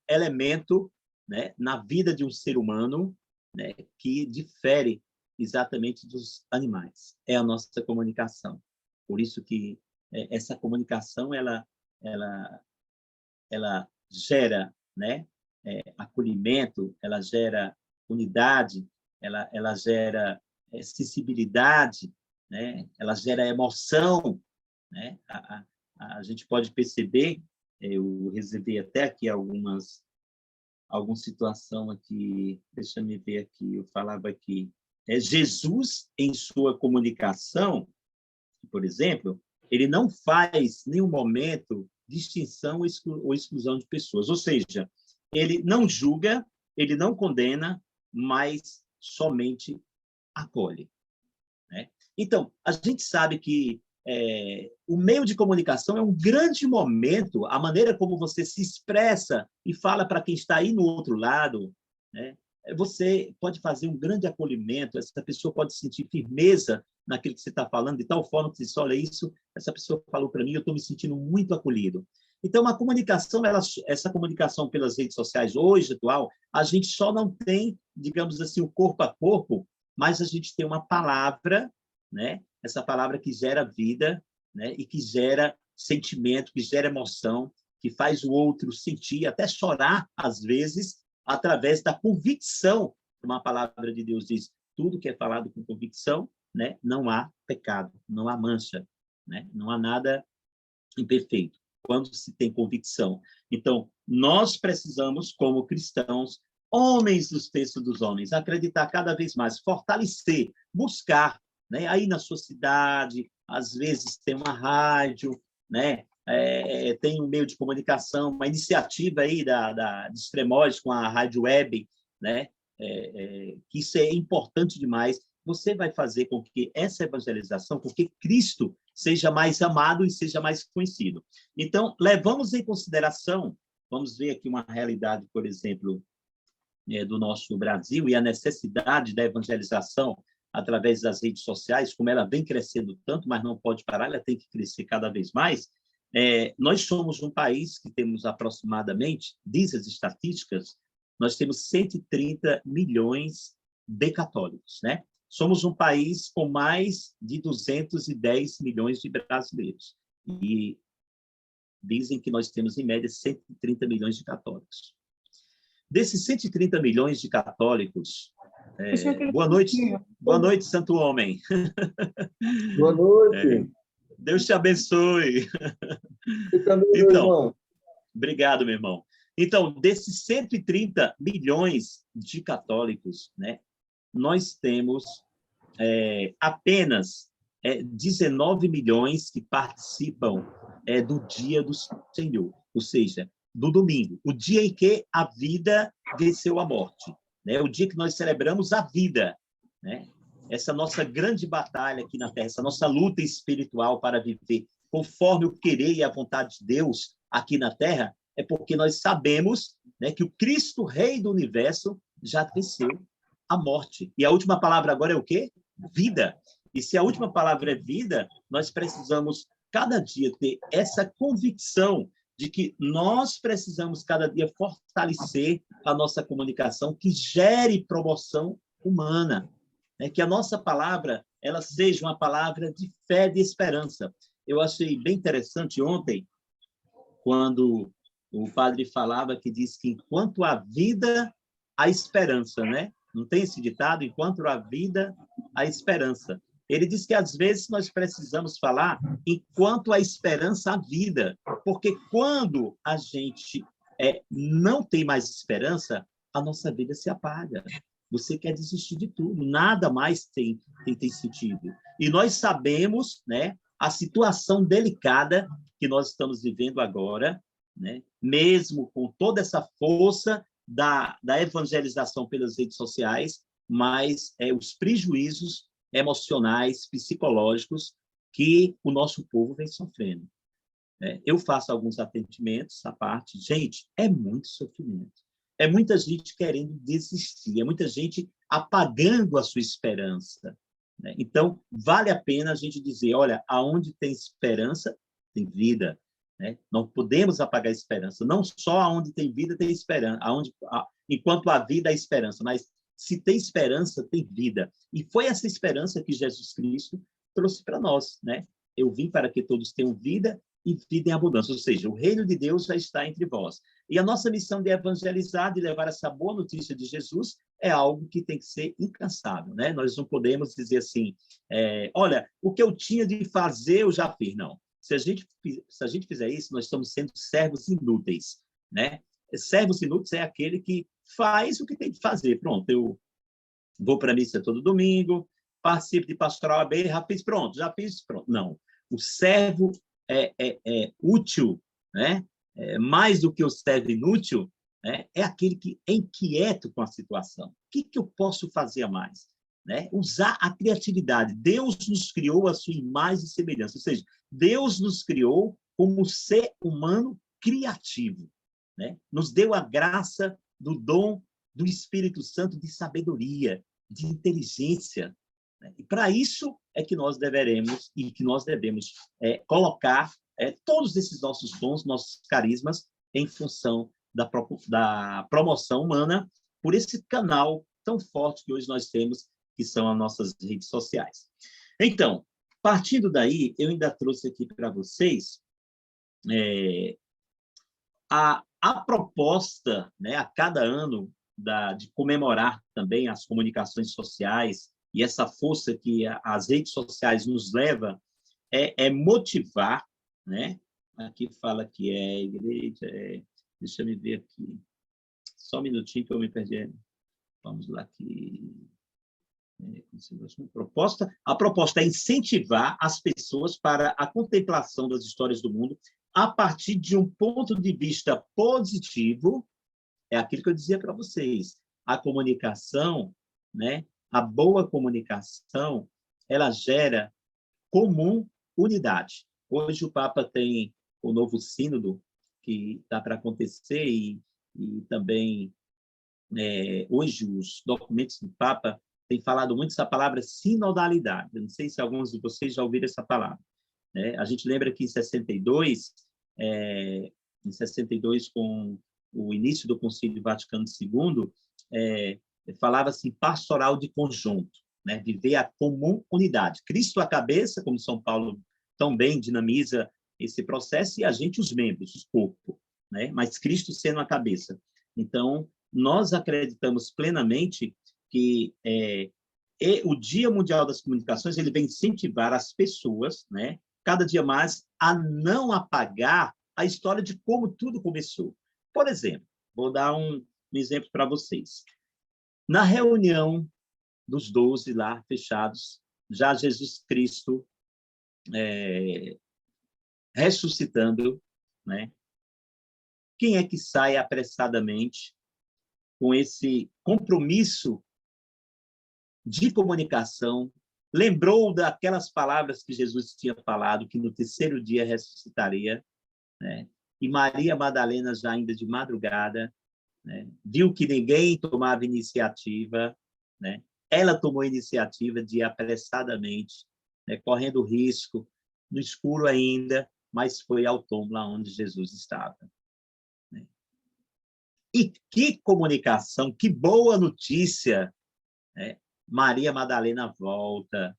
elemento, né, na vida de um ser humano, né, que difere exatamente dos animais. É a nossa comunicação. Por isso que essa comunicação ela gera, né, acolhimento, ela gera unidade, ela gera sensibilidade, né, ela gera emoção, né? A gente pode perceber, eu reservei até aqui alguma situação aqui, deixa eu ver aqui, eu falava aqui, Jesus, em sua comunicação, por exemplo, ele não faz, em nenhum momento, distinção ou exclusão de pessoas. Ou seja, ele não julga, ele não condena, mas somente acolhe. Né? Então, a gente sabe que o meio de comunicação é um grande momento, a maneira como você se expressa e fala para quem está aí no outro lado, né? Você pode fazer um grande acolhimento, essa pessoa pode sentir firmeza naquilo que você está falando, de tal forma que você diz, olha, isso, essa pessoa falou para mim, eu estou me sentindo muito acolhido. Então, a comunicação, essa comunicação pelas redes sociais hoje, atual, a gente só não tem, digamos assim, o corpo a corpo, mas a gente tem uma palavra, né? Essa palavra que gera vida, né? E que gera sentimento, que gera emoção, que faz o outro sentir, até chorar, às vezes, através da convicção. Uma palavra de Deus diz, tudo que é falado com convicção, né? Não há pecado, não há mancha, né? Não há nada imperfeito, quando se tem convicção. Então, nós precisamos, como cristãos, homens dos textos dos homens, acreditar cada vez mais, fortalecer, buscar, né? Aí na sua cidade, às vezes tem uma rádio, né? Tem um meio de comunicação, uma iniciativa aí de Extremóis com a rádio web, né? Que isso é importante demais. Você vai fazer com que essa evangelização, com que Cristo seja mais amado e seja mais conhecido. Então, levamos em consideração, vamos ver aqui uma realidade, por exemplo, do nosso Brasil e a necessidade da evangelização através das redes sociais, como ela vem crescendo tanto, mas não pode parar, ela tem que crescer cada vez mais. Nós somos um país que temos aproximadamente, diz as estatísticas, nós temos 130 milhões de católicos, né? Somos um país com mais de 210 milhões de brasileiros. E dizem que nós temos, em média, 130 milhões de católicos. Desses 130 milhões de católicos... Boa noite, santo homem. Boa noite. Deus te abençoe. Você também, meu irmão. Obrigado, meu irmão. Então, desses 130 milhões de católicos, né, nós temos apenas 19 milhões que participam do dia do Senhor, ou seja, do domingo, o dia em que a vida venceu a morte, né? O dia que nós celebramos a vida, né? Essa nossa grande batalha aqui na Terra, essa nossa luta espiritual para viver conforme o querer e a vontade de Deus aqui na Terra, é porque nós sabemos, né, que o Cristo, Rei do Universo, já venceu a morte. E a última palavra agora é o quê? Vida. E se a última palavra é vida, nós precisamos, cada dia, ter essa convicção de que nós precisamos, cada dia, fortalecer a nossa comunicação que gere promoção humana. Né? Que a nossa palavra ela seja uma palavra de fé e de esperança. Eu achei bem interessante ontem, quando o padre falava que diz que enquanto há vida, há esperança, né? Não tem esse ditado? Enquanto há vida, há esperança. Ele diz que, às vezes, nós precisamos falar enquanto a esperança há vida, porque quando a gente não tem mais esperança, a nossa vida se apaga. Você quer desistir de tudo, nada mais tem sentido. E nós sabemos, né, a situação delicada que nós estamos vivendo agora, né, mesmo com toda essa força da evangelização pelas redes sociais, mas os prejuízos emocionais, psicológicos que o nosso povo vem sofrendo. Eu faço alguns atendimentos à parte. Gente, é muito sofrimento. É muita gente querendo desistir, é muita gente apagando a sua esperança. Né? Então, vale a pena a gente dizer, olha, aonde tem esperança, tem vida. Né? Não podemos apagar a esperança. Não só aonde tem vida, tem esperança. Enquanto há vida, há esperança. Mas se tem esperança, tem vida. E foi essa esperança que Jesus Cristo trouxe para nós. Né? Eu vim para que todos tenham vida e vida em abundância. Ou seja, o reino de Deus já está entre vós. E a nossa missão de evangelizar, de levar essa boa notícia de Jesus, é algo que tem que ser incansável. Né? Nós não podemos dizer assim, olha, o que eu tinha de fazer, eu já fiz. Não. Se a gente fizer isso, nós estamos sendo servos inúteis. Né? Servos inúteis é aquele que faz o que tem que fazer. Pronto, eu vou para a missa todo domingo, participo de pastoral AB, já fiz, pronto. Não. O servo é útil, né? Mais do que o servo inútil, né? É aquele que é inquieto com a situação. O que eu posso fazer a mais? Né? Usar a criatividade. Deus nos criou a sua imagem e semelhança, ou seja, Deus nos criou como ser humano criativo. Né? Nos deu a graça do dom do Espírito Santo de sabedoria, de inteligência. Né? E para isso é que nós devemos colocar todos esses nossos dons, nossos carismas, em função da promoção humana por esse canal tão forte que hoje nós temos, que são as nossas redes sociais. Então, partindo daí, eu ainda trouxe aqui para vocês a proposta, né, a cada ano, de comemorar também as comunicações sociais e essa força que as redes sociais nos leva é motivar, né? Aqui fala que é igreja, deixa eu ver aqui, só um minutinho que eu me perdi. Vamos lá aqui. A proposta é incentivar as pessoas para a contemplação das histórias do mundo a partir de um ponto de vista positivo. É aquilo que eu dizia para vocês. A comunicação, né? A boa comunicação, ela gera unidade. Hoje o Papa tem o novo sínodo que está para acontecer e também hoje os documentos do Papa têm falado muito essa palavra sinodalidade. Eu não sei se alguns de vocês já ouviram essa palavra. Né? A gente lembra que em 62, com o início do Concílio Vaticano II, falava-se pastoral de conjunto, né? Viver a comum unidade. Cristo a cabeça, como São Paulo tão bem dinamiza esse processo, e a gente os membros, o corpo, né? Mas Cristo sendo a cabeça. Então, nós acreditamos plenamente que o Dia Mundial das Comunicações ele vem incentivar as pessoas, né, cada dia mais, a não apagar a história de como tudo começou. Por exemplo, vou dar um exemplo para vocês. Na reunião dos 12 lá, fechados, já Jesus Cristo ressuscitando, né? Quem é que sai apressadamente com esse compromisso de comunicação? Lembrou daquelas palavras que Jesus tinha falado, que no terceiro dia ressuscitaria, né? E Maria Madalena, já ainda de madrugada, né? Viu que ninguém tomava iniciativa, né? Ela tomou iniciativa de ir apressadamente, né? Correndo risco, no escuro ainda, mas foi ao túmulo lá onde Jesus estava. Né? E que comunicação, que boa notícia, né? Maria Madalena volta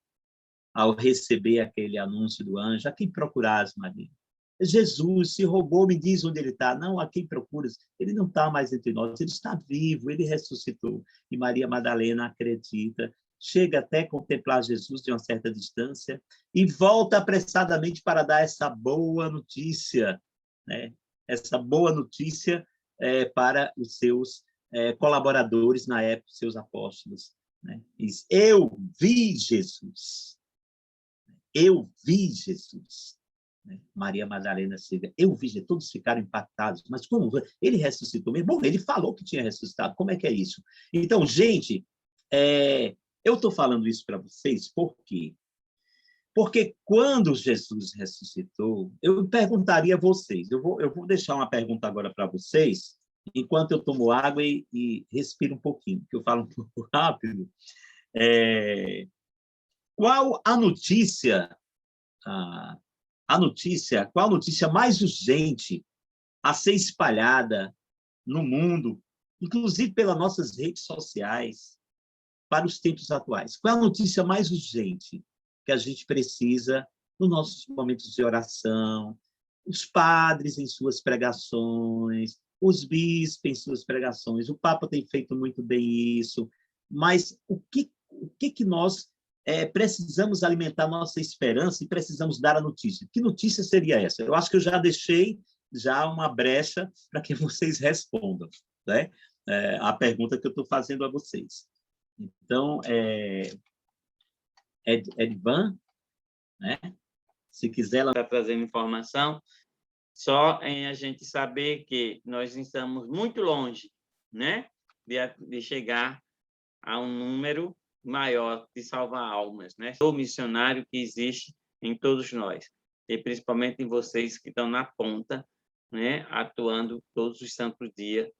ao receber aquele anúncio do anjo. A quem procuras, Maria? Jesus se roubou, me diz onde ele está. Não, a quem procuras? Ele não está mais entre nós, ele está vivo, ele ressuscitou. E Maria Madalena acredita chega até contemplar Jesus de uma certa distância e volta apressadamente para dar essa boa notícia, né? Essa boa notícia para os seus colaboradores na época, seus apóstolos, né? Diz, eu vi Jesus. Eu vi Jesus. Maria Madalena chega, eu vi Jesus. Todos ficaram impactados. Mas como? Ele ressuscitou mesmo? Bom, ele falou que tinha ressuscitado. Como é que é isso? Então, gente, eu estou falando isso para vocês por quê? Porque quando Jesus ressuscitou, eu perguntaria a vocês, eu vou deixar uma pergunta agora para vocês, enquanto eu tomo água e respiro um pouquinho, porque eu falo um pouco rápido. Qual a notícia, qual a notícia mais urgente a ser espalhada no mundo, inclusive pelas nossas redes sociais, para os tempos atuais? Qual é a notícia mais urgente que a gente precisa nos nossos momentos de oração, os padres em suas pregações, os bispos em suas pregações? O Papa tem feito muito bem isso, mas o que nós precisamos alimentar nossa esperança e precisamos dar a notícia? Que notícia seria essa? Eu acho que eu já deixei uma brecha para que vocês respondam, né? A pergunta que eu estou fazendo a vocês. Então, Edvan, né? Se quiser... Ela está trazendo informação, só em a gente saber que nós estamos muito longe, né? De chegar a um número maior de salvar almas, né? O missionário que existe em todos nós, e principalmente em vocês que estão na ponta, né? Atuando todos os santos dias,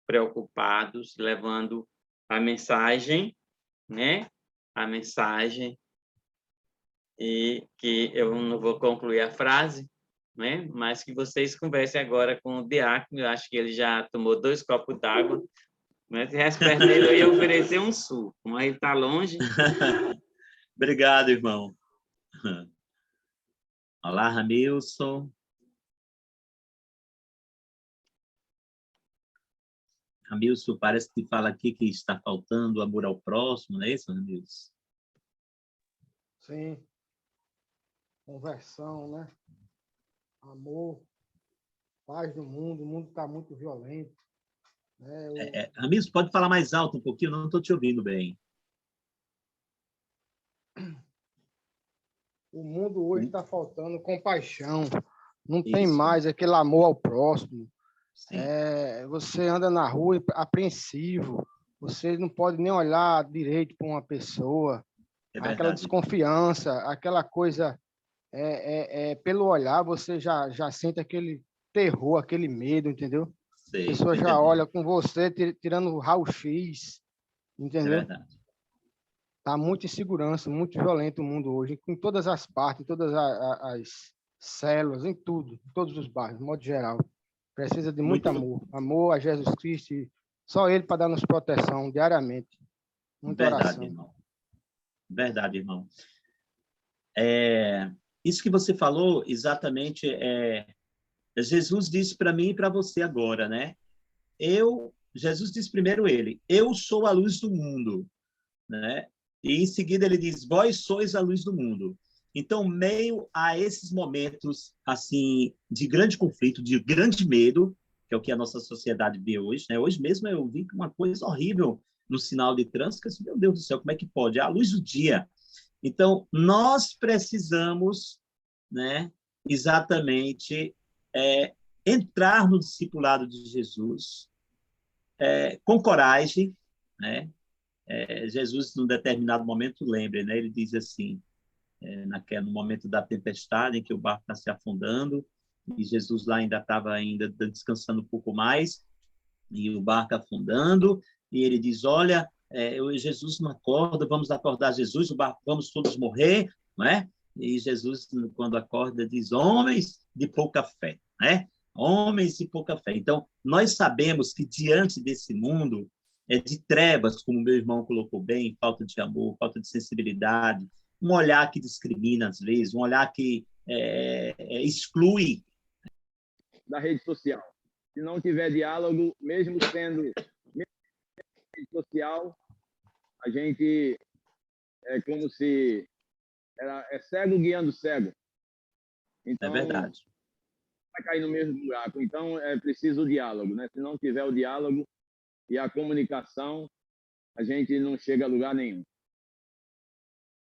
preocupados, levando a mensagem, né? A mensagem, e que eu não vou concluir a frase, né? Mas que vocês conversem agora com o diácono. Eu acho que ele já tomou 2 copos d'água, mas se resto dele, eu ia oferecer um suco, mas ele está longe. Obrigado, irmão. Olá, Ramilson. Ramilson, parece que fala aqui que está faltando amor ao próximo, não é isso, Ramilson? Sim. Conversão, né? Amor, paz no mundo. O mundo está muito violento. Né? Ramilson, pode falar mais alto um pouquinho? Eu não estou te ouvindo bem. O mundo hoje está faltando compaixão. Não tem mais aquele amor ao próximo. Você anda na rua apreensivo. Você não pode nem olhar direito para uma pessoa. Aquela desconfiança, aquela coisa... pelo olhar, você já sente aquele terror, aquele medo, entendeu? Sei, a pessoa já olha com você, tirando o raio-x, entendeu? É verdade. Está muito insegurança, muito violento o mundo hoje, em todas as partes, em todas as células, em tudo, em todos os bairros, de modo geral. Precisa de muito amor. Amor a Jesus Cristo, só Ele para dar-nos proteção diariamente. Muita oração. Irmão. Verdade, irmão. Isso que você falou, exatamente, Jesus disse para mim e para você agora, né? Jesus disse primeiro eu sou a luz do mundo, né? E em seguida ele diz, vós sois a luz do mundo. Então, meio a esses momentos, assim, de grande conflito, de grande medo, que é o que a nossa sociedade vê hoje, né? Hoje mesmo eu vi uma coisa horrível no sinal de trânsito, assim, meu Deus do céu, como é que pode? É a luz do dia. Então, nós precisamos, né, exatamente entrar no discipulado de Jesus com coragem, né? Jesus, num determinado momento, lembra, né? Ele diz assim, no momento da tempestade, em que o barco está se afundando, e Jesus lá ainda estava descansando um pouco mais, e o barco afundando, e ele diz, olha, Jesus não acorda, vamos acordar Jesus, o barco, vamos todos morrer, não é? E Jesus, quando acorda, diz, homens de pouca fé, né? Homens de pouca fé. Então, nós sabemos que diante desse mundo de trevas, como meu irmão colocou bem, falta de amor, falta de sensibilidade, um olhar que discrimina às vezes, um olhar que exclui. Da rede social. Se não tiver diálogo, mesmo sendo rede social, a gente é como se é cego guiando cego. Então, É verdade. vai cair no mesmo buraco. Então, é preciso o diálogo, né? Se não tiver o diálogo e a comunicação, a gente não chega a lugar nenhum.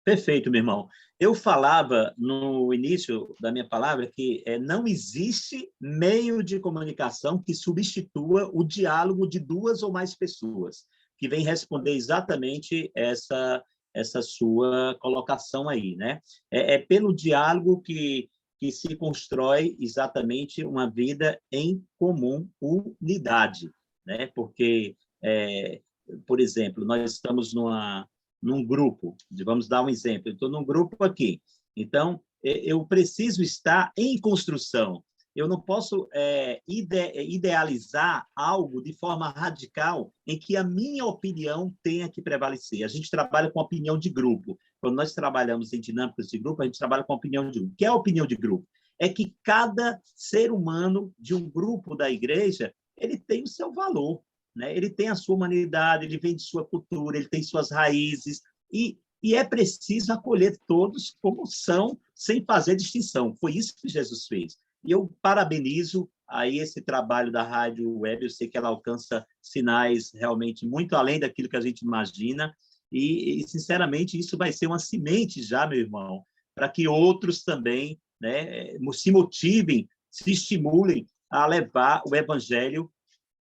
Perfeito, meu irmão. Eu falava no início da minha palavra que não existe meio de comunicação que substitua o diálogo de duas ou mais pessoas, que vem responder exatamente essa sua colocação aí, né? É pelo diálogo que se constrói exatamente uma vida em comum, unidade, né? Porque, por exemplo, nós estamos num grupo, vamos dar um exemplo, eu estou num grupo aqui, então eu preciso estar em construção, eu não posso idealizar algo de forma radical em que a minha opinião tenha que prevalecer. A gente trabalha com opinião de grupo. Quando nós trabalhamos em dinâmicas de grupo, a gente trabalha com opinião de grupo. O que é a opinião de grupo? É que cada ser humano de um grupo da igreja, ele tem o seu valor, né? Ele tem a sua humanidade, ele vem de sua cultura, ele tem suas raízes, e é preciso acolher todos como são, sem fazer distinção. Foi isso que Jesus fez. E eu parabenizo aí esse trabalho da Rádio Web, eu sei que ela alcança sinais realmente muito além daquilo que a gente imagina, e sinceramente, isso vai ser uma semente já, meu irmão, para que outros também, né, se motivem, se estimulem a levar o evangelho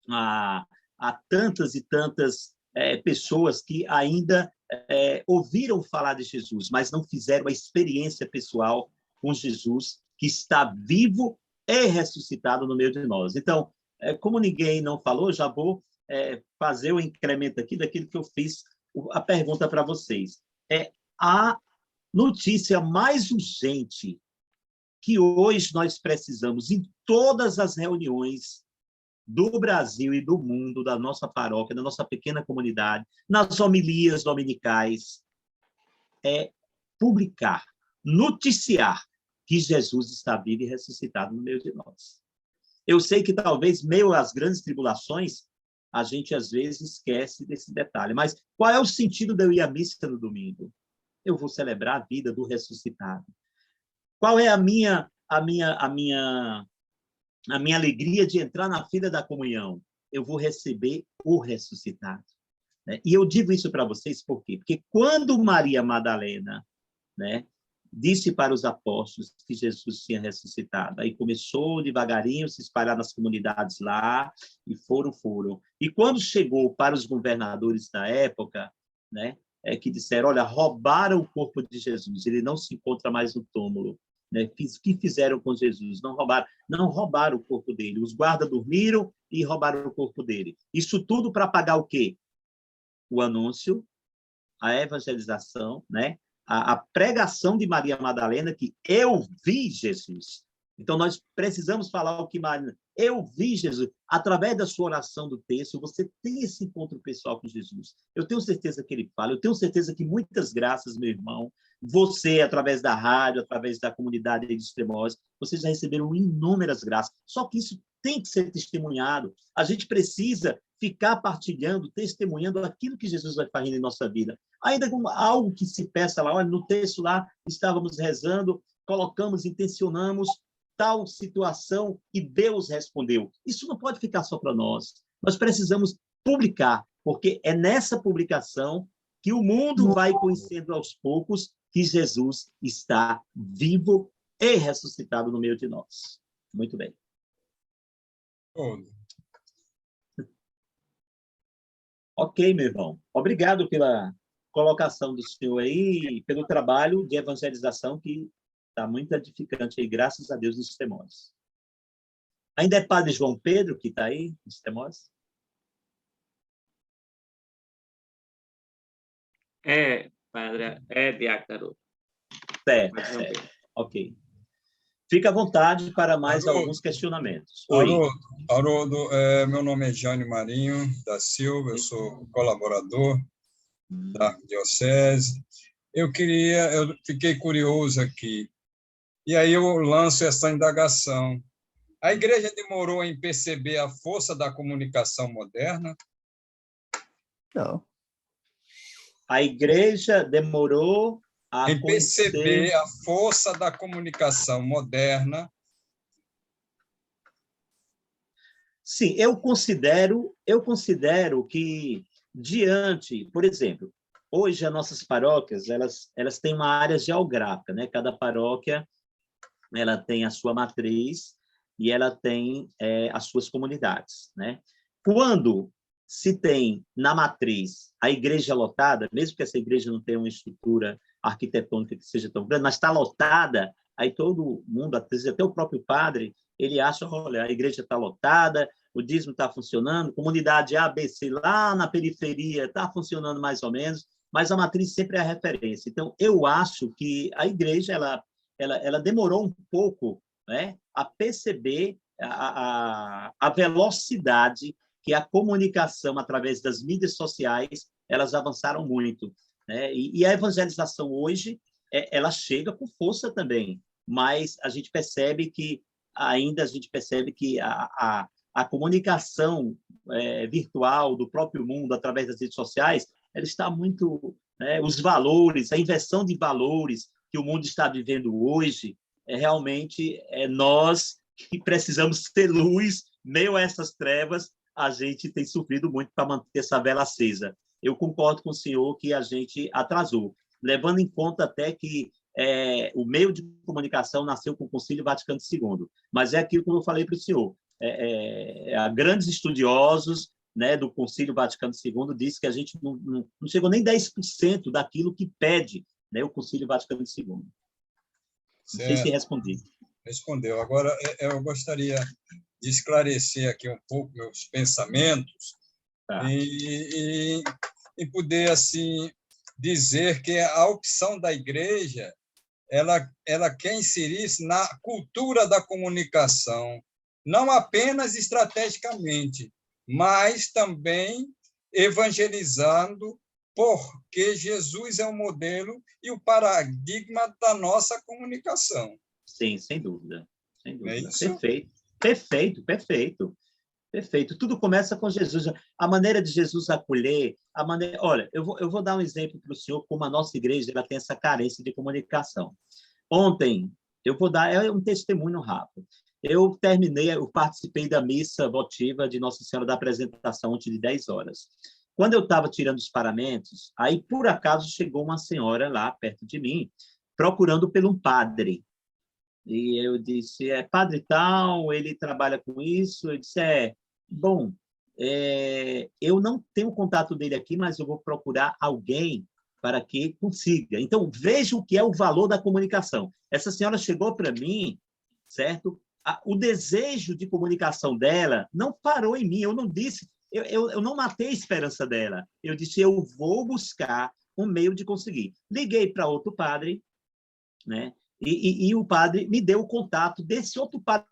a tantas e tantas pessoas que ainda ouviram falar de Jesus, mas não fizeram a experiência pessoal com Jesus, que está vivo e ressuscitado no meio de nós. Então, como ninguém não falou, já vou fazer o incremento aqui daquilo que eu fiz a pergunta para vocês. A notícia mais urgente que hoje nós precisamos em todas as reuniões do Brasil e do mundo, da nossa paróquia, da nossa pequena comunidade, nas homilias dominicais, é publicar, noticiar que Jesus está vivo e ressuscitado no meio de nós. Eu sei que talvez, meio às grandes tribulações, a gente às vezes esquece desse detalhe, mas qual é o sentido de eu ir à missa no domingo? Eu vou celebrar a vida do ressuscitado. Qual é a minha alegria de entrar na fila da comunhão? Eu vou receber o ressuscitado, né? E eu digo isso para vocês por quê? Porque quando Maria Madalena, né, disse para os apóstolos que Jesus tinha ressuscitado, aí começou devagarinho a se espalhar nas comunidades lá, e foram. E quando chegou para os governadores da época, né, que disseram, olha, roubaram o corpo de Jesus, ele não se encontra mais no túmulo. Né? O que fizeram com Jesus? Não roubaram o corpo dele. Os guardas dormiram e roubaram o corpo dele. Isso tudo para pagar o quê? O anúncio, a evangelização, né? A pregação de Maria Madalena, que eu vi Jesus. Então, nós precisamos falar o que Maria... Eu vi Jesus. Através da sua oração do texto, você tem esse encontro pessoal com Jesus. Eu tenho certeza que ele fala. Eu tenho certeza que muitas graças, meu irmão, você, através da rádio, através da comunidade de Extremóis, vocês já receberam inúmeras graças. Só que isso tem que ser testemunhado. A gente precisa ficar partilhando, testemunhando aquilo que Jesus vai fazendo em nossa vida. Ainda com algo que se peça lá, olha, no texto lá, estávamos rezando, colocamos, intencionamos tal situação e Deus respondeu. Isso não pode ficar só para nós. Nós precisamos publicar, porque é nessa publicação que o mundo vai conhecendo aos poucos que Jesus está vivo e ressuscitado no meio de nós. Muito bem. Ok, meu irmão. Obrigado pela colocação do senhor aí, pelo trabalho de evangelização que está muito edificante aí, graças a Deus, nos Temores. Ainda é Padre João Pedro que está aí, nos Temores? Padre, diácono. Certo. Ok. Fica à vontade para mais alguns questionamentos. Haroldo, meu nome é Jânio Marinho da Silva, eu sou colaborador da Diocese. Eu fiquei curioso aqui, e aí eu lanço essa indagação. A igreja demorou em perceber a força da comunicação moderna? Não. A igreja demorou a em conhecer... perceber a força da comunicação moderna. Sim, eu considero que diante, por exemplo, hoje as nossas paróquias, elas têm uma área geográfica, né? Cada paróquia ela tem a sua matriz e ela tem as suas comunidades, né? Quando se tem na matriz a igreja lotada, mesmo que essa igreja não tenha uma estrutura arquitetônica que seja tão grande, mas está lotada, aí todo mundo, às vezes até o próprio padre, ele acha, olha, a igreja está lotada, o dízimo está funcionando, comunidade A, B, C lá na periferia está funcionando mais ou menos, mas a matriz sempre é a referência. Então, eu acho que a igreja ela demorou um pouco, né, a perceber a velocidade que a comunicação através das mídias sociais elas avançaram muito, né? E a evangelização hoje ela chega com força também, mas a gente percebe que a comunicação virtual do próprio mundo através das redes sociais ela está muito, né, os valores, a inversão de valores que o mundo está vivendo hoje realmente nós que precisamos ter luz meio a essas trevas, a gente tem sofrido muito para manter essa vela acesa. Eu concordo com o senhor que a gente atrasou, levando em conta até que o meio de comunicação nasceu com o Concílio Vaticano II, mas é aquilo que eu falei para o senhor. Grandes estudiosos, né, do Concílio Vaticano II dizem que a gente não chegou nem 10% daquilo que pede, né, o Concílio Vaticano II. Não sei se respondi. Respondeu. Agora, eu gostaria de esclarecer aqui um pouco meus pensamentos e poder, assim, dizer que a opção da igreja ela quer inserir-se na cultura da comunicação, não apenas estrategicamente, mas também evangelizando, porque Jesus é o modelo e o paradigma da nossa comunicação. Sim, sem dúvida. Sem dúvida. É isso? Perfeito. Tudo começa com Jesus. A maneira de Jesus acolher, Olha, eu vou dar um exemplo para o senhor, como a nossa igreja ela tem essa carência de comunicação. Ontem, eu vou dar um testemunho rápido. Eu participei da missa votiva de Nossa Senhora da Apresentação, ontem de 10 horas. Quando eu estava tirando os paramentos, aí, por acaso, chegou uma senhora lá perto de mim, procurando por um padre. E eu disse, padre tal, ele trabalha com isso. Eu disse, bom, eu não tenho o contato dele aqui, mas eu vou procurar alguém para que consiga. Então, veja o que é o valor da comunicação. Essa senhora chegou para mim, certo? O desejo de comunicação dela não parou em mim. Eu não disse, eu não matei a esperança dela. Eu disse, eu vou buscar um meio de conseguir. Liguei para outro padre, né? E o padre me deu o contato desse outro padre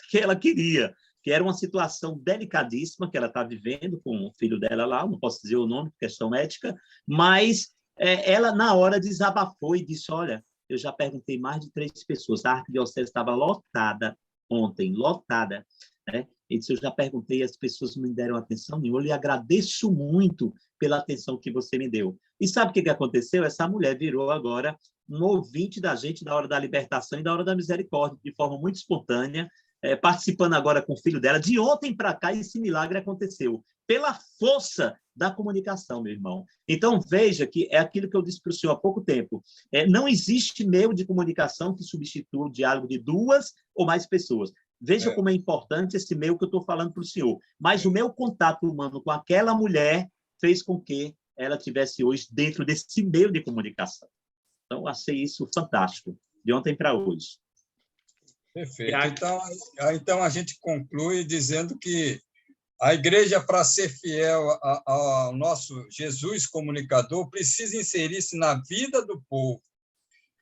que ela queria, que era uma situação delicadíssima que ela está vivendo com o filho dela lá, não posso dizer o nome, por questão ética, mas ela, na hora, desabafou e disse, olha, eu já perguntei mais de 3 pessoas, a arquidiocese estava lotada ontem, lotada, né? E disse, eu já perguntei, as pessoas não me deram atenção nenhuma, eu lhe agradeço muito pela atenção que você me deu. E sabe o que aconteceu? Essa mulher virou agora um ouvinte da gente da hora da libertação e da hora da misericórdia, de forma muito espontânea, participando agora com o filho dela. De ontem para cá, esse milagre aconteceu, pela força da comunicação, meu irmão. Então, veja que é aquilo que eu disse para o senhor há pouco tempo. Não existe meio de comunicação que substitua o diálogo de 2 ou mais pessoas. Veja como é importante esse meio que eu estou falando para o senhor. Mas o meu contato humano com aquela mulher fez com que ela tivesse hoje dentro desse meio de comunicação. Então, achei isso fantástico, de ontem para hoje. Perfeito. Então, a gente conclui dizendo que a igreja, para ser fiel ao nosso Jesus comunicador, precisa inserir-se na vida do povo,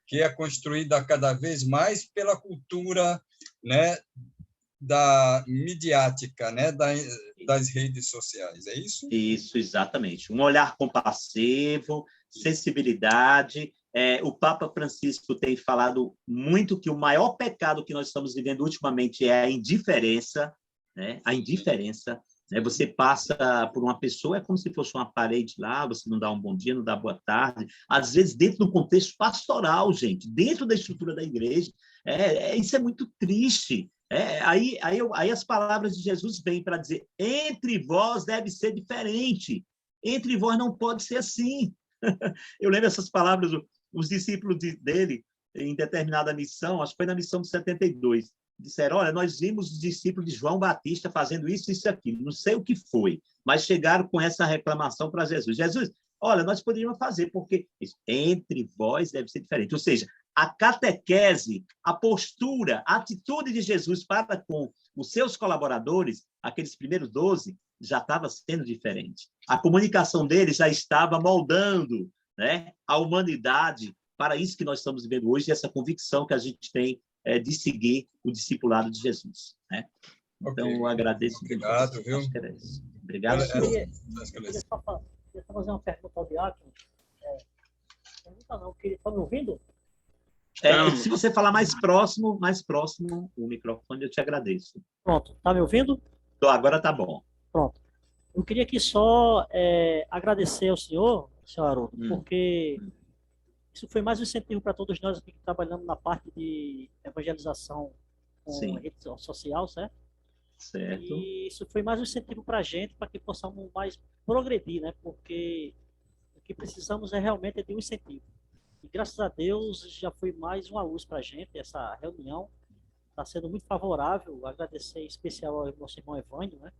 que é construída cada vez mais pela cultura, né, da midiática, né, das redes sociais. É isso? Isso, exatamente. Um olhar compassivo, sensibilidade. O Papa Francisco tem falado muito que o maior pecado que nós estamos vivendo ultimamente é a indiferença, né? A indiferença. né? Você passa por uma pessoa, é como se fosse uma parede lá, você não dá um bom dia, não dá boa tarde. Às vezes, dentro do contexto pastoral, gente, dentro da estrutura da igreja. Isso é muito triste. Aí as palavras de Jesus vêm para dizer, entre vós deve ser diferente. Entre vós não pode ser assim. Eu lembro essas palavras, os discípulos dele, em determinada missão, acho que foi na missão de 72, disseram, olha, nós vimos os discípulos de João Batista fazendo isso, isso e aquilo, não sei o que foi, mas chegaram com essa reclamação para Jesus. Jesus, olha, nós poderíamos fazer, porque entre vós deve ser diferente. Ou seja, a catequese, a postura, a atitude de Jesus para com os seus colaboradores, aqueles primeiros 12, já estava sendo diferente. A comunicação deles já estava moldando, né, a humanidade para isso que nós estamos vivendo hoje, essa convicção que a gente tem de seguir o discipulado de Jesus. Né? Então, eu agradeço. Obrigado, viu? Obrigado, senhor. Eu queria só fazer uma pergunta ao Diácono. Pergunta não, está me ouvindo? Se você falar mais próximo o microfone, eu te agradeço. Pronto, está me ouvindo? Agora está bom. Pronto. Eu queria aqui só agradecer ao senhor Haroldo, porque isso foi mais um incentivo para todos nós aqui que trabalhamos na parte de evangelização com rede social, certo? Certo. E isso foi mais um incentivo para a gente, para que possamos mais progredir, né? Porque o que precisamos realmente de um incentivo. E graças a Deus já foi mais uma luz para a gente, essa reunião está sendo muito favorável. Agradecer em especial ao nosso irmão Evânio, né?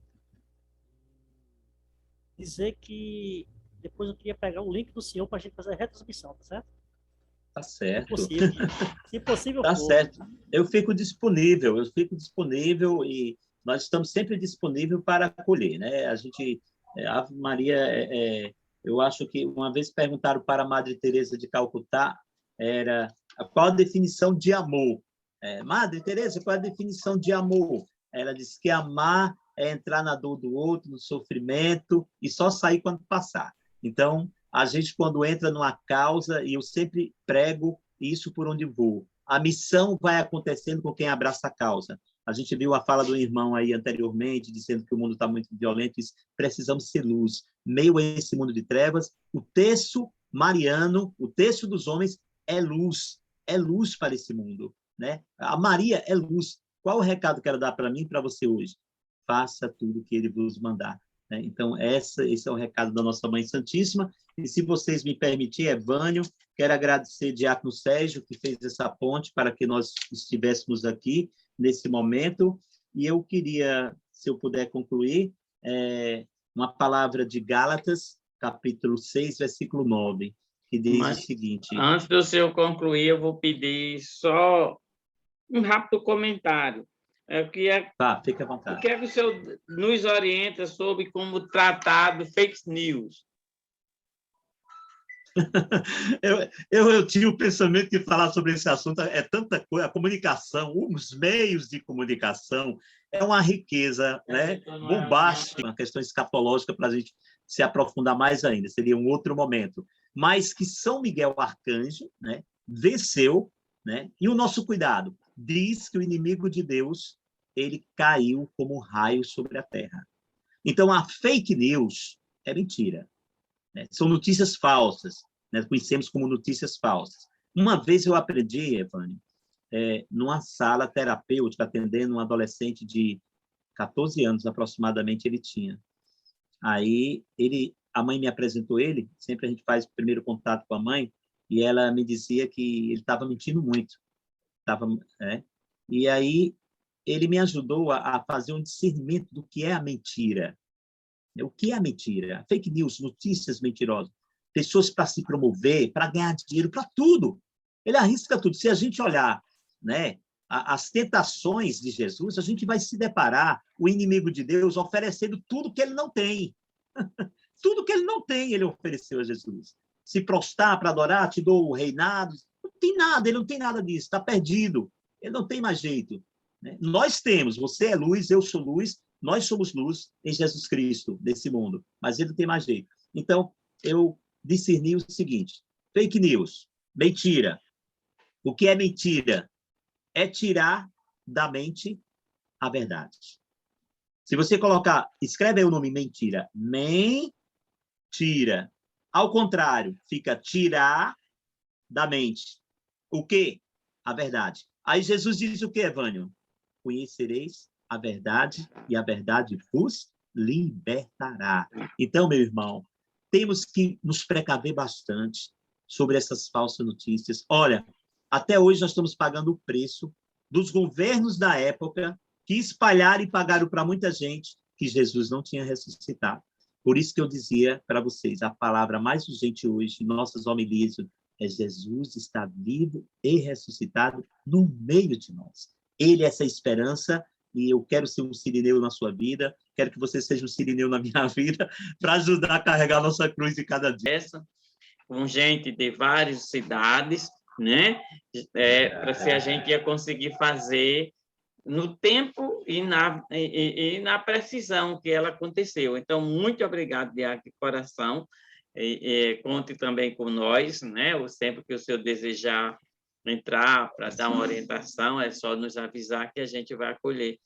Dizer que depois eu queria pegar o link do senhor para a gente fazer a retransmissão, tá certo? Tá certo. Se possível tá certo. Eu fico disponível e nós estamos sempre disponíveis para acolher, né? A gente, Ave Maria, eu acho que uma vez perguntaram para a Madre Teresa de Calcutá, qual a definição de amor? Madre Teresa, qual a definição de amor? Ela disse que amar é entrar na dor do outro, no sofrimento, e só sair quando passar. Então, a gente, quando entra numa causa, e eu sempre prego isso por onde vou, a missão vai acontecendo com quem abraça a causa. A gente viu a fala do irmão aí anteriormente, dizendo que o mundo está muito violento, e precisamos ser luz. Meio a esse mundo de trevas, o terço mariano, o terço dos homens é luz para esse mundo. Né? A Maria é luz. Qual o recado que ela dá para mim e para você hoje? Faça tudo o que ele vos mandar. Né? Então, esse é o recado da nossa Mãe Santíssima. E se vocês me permitirem, Evânio, quero agradecer ao Diácono Sérgio, que fez essa ponte para que nós estivéssemos aqui nesse momento. E eu queria, se eu puder concluir, uma palavra de Gálatas, capítulo 6, versículo 9, que diz o seguinte... Antes do senhor concluir, eu vou pedir só um rápido comentário. Fica à vontade. O que é que o senhor nos orienta sobre como tratar do fake news? Eu tinha o pensamento de falar sobre esse assunto, tanta coisa, a comunicação, os meios de comunicação, é uma riqueza, né, bombástica, uma questão escatológica para a gente se aprofundar mais ainda, seria um outro momento. Mas que São Miguel Arcanjo, né, venceu, né, e o nosso cuidado diz que o inimigo de Deus, ele caiu como um raio sobre a terra. Então, a fake news é mentira. Né? São notícias falsas, né? Conhecemos como notícias falsas. Uma vez eu aprendi, Evânio, numa sala terapêutica, atendendo um adolescente de 14 anos, aproximadamente, ele tinha. Aí, a mãe me apresentou ele, sempre a gente faz o primeiro contato com a mãe, e ela me dizia que ele estava mentindo muito. E aí, ele me ajudou a fazer um discernimento do que é a mentira. O que é a mentira? Fake news, notícias mentirosas. Pessoas para se promover, para ganhar dinheiro, para tudo. Ele arrisca tudo. Se a gente olhar, né, as tentações de Jesus, a gente vai se deparar o inimigo de Deus oferecendo tudo que ele não tem. Tudo que ele não tem, ele ofereceu a Jesus. Se prostrar para adorar, te dou o reinado. Não tem nada, ele não tem nada disso, está perdido. Ele não tem mais jeito. Né? Nós temos, você é luz, eu sou luz, nós somos luz em Jesus Cristo, nesse mundo, mas ele não tem mais jeito. Então, eu discerni o seguinte, fake news, mentira. O que é mentira? É tirar da mente a verdade. Se você colocar, escreve aí o nome mentira. Mentira. Ao contrário, fica tirar da mente. O quê? A verdade. Aí Jesus diz o quê, Evânio? Conhecereis a verdade e a verdade vos libertará. Então, meu irmão, temos que nos precaver bastante sobre essas falsas notícias. Olha, até hoje nós estamos pagando o preço dos governos da época que espalharam e pagaram para muita gente que Jesus não tinha ressuscitado. Por isso que eu dizia para vocês, a palavra mais urgente hoje, em nossas homilias, é Jesus está vivo e ressuscitado no meio de nós. Ele é essa esperança, e eu quero ser um sirineu na sua vida, quero que você seja um sirineu na minha vida, para ajudar a carregar a nossa cruz de cada dia. Com gente de várias cidades, né? Para se a gente ia conseguir fazer no tempo e na precisão que ela aconteceu. Então, muito obrigado, Diácono, de coração. Conte também com nós, né? Sempre que o senhor desejar entrar para dar uma orientação, é só nos avisar que a gente vai acolher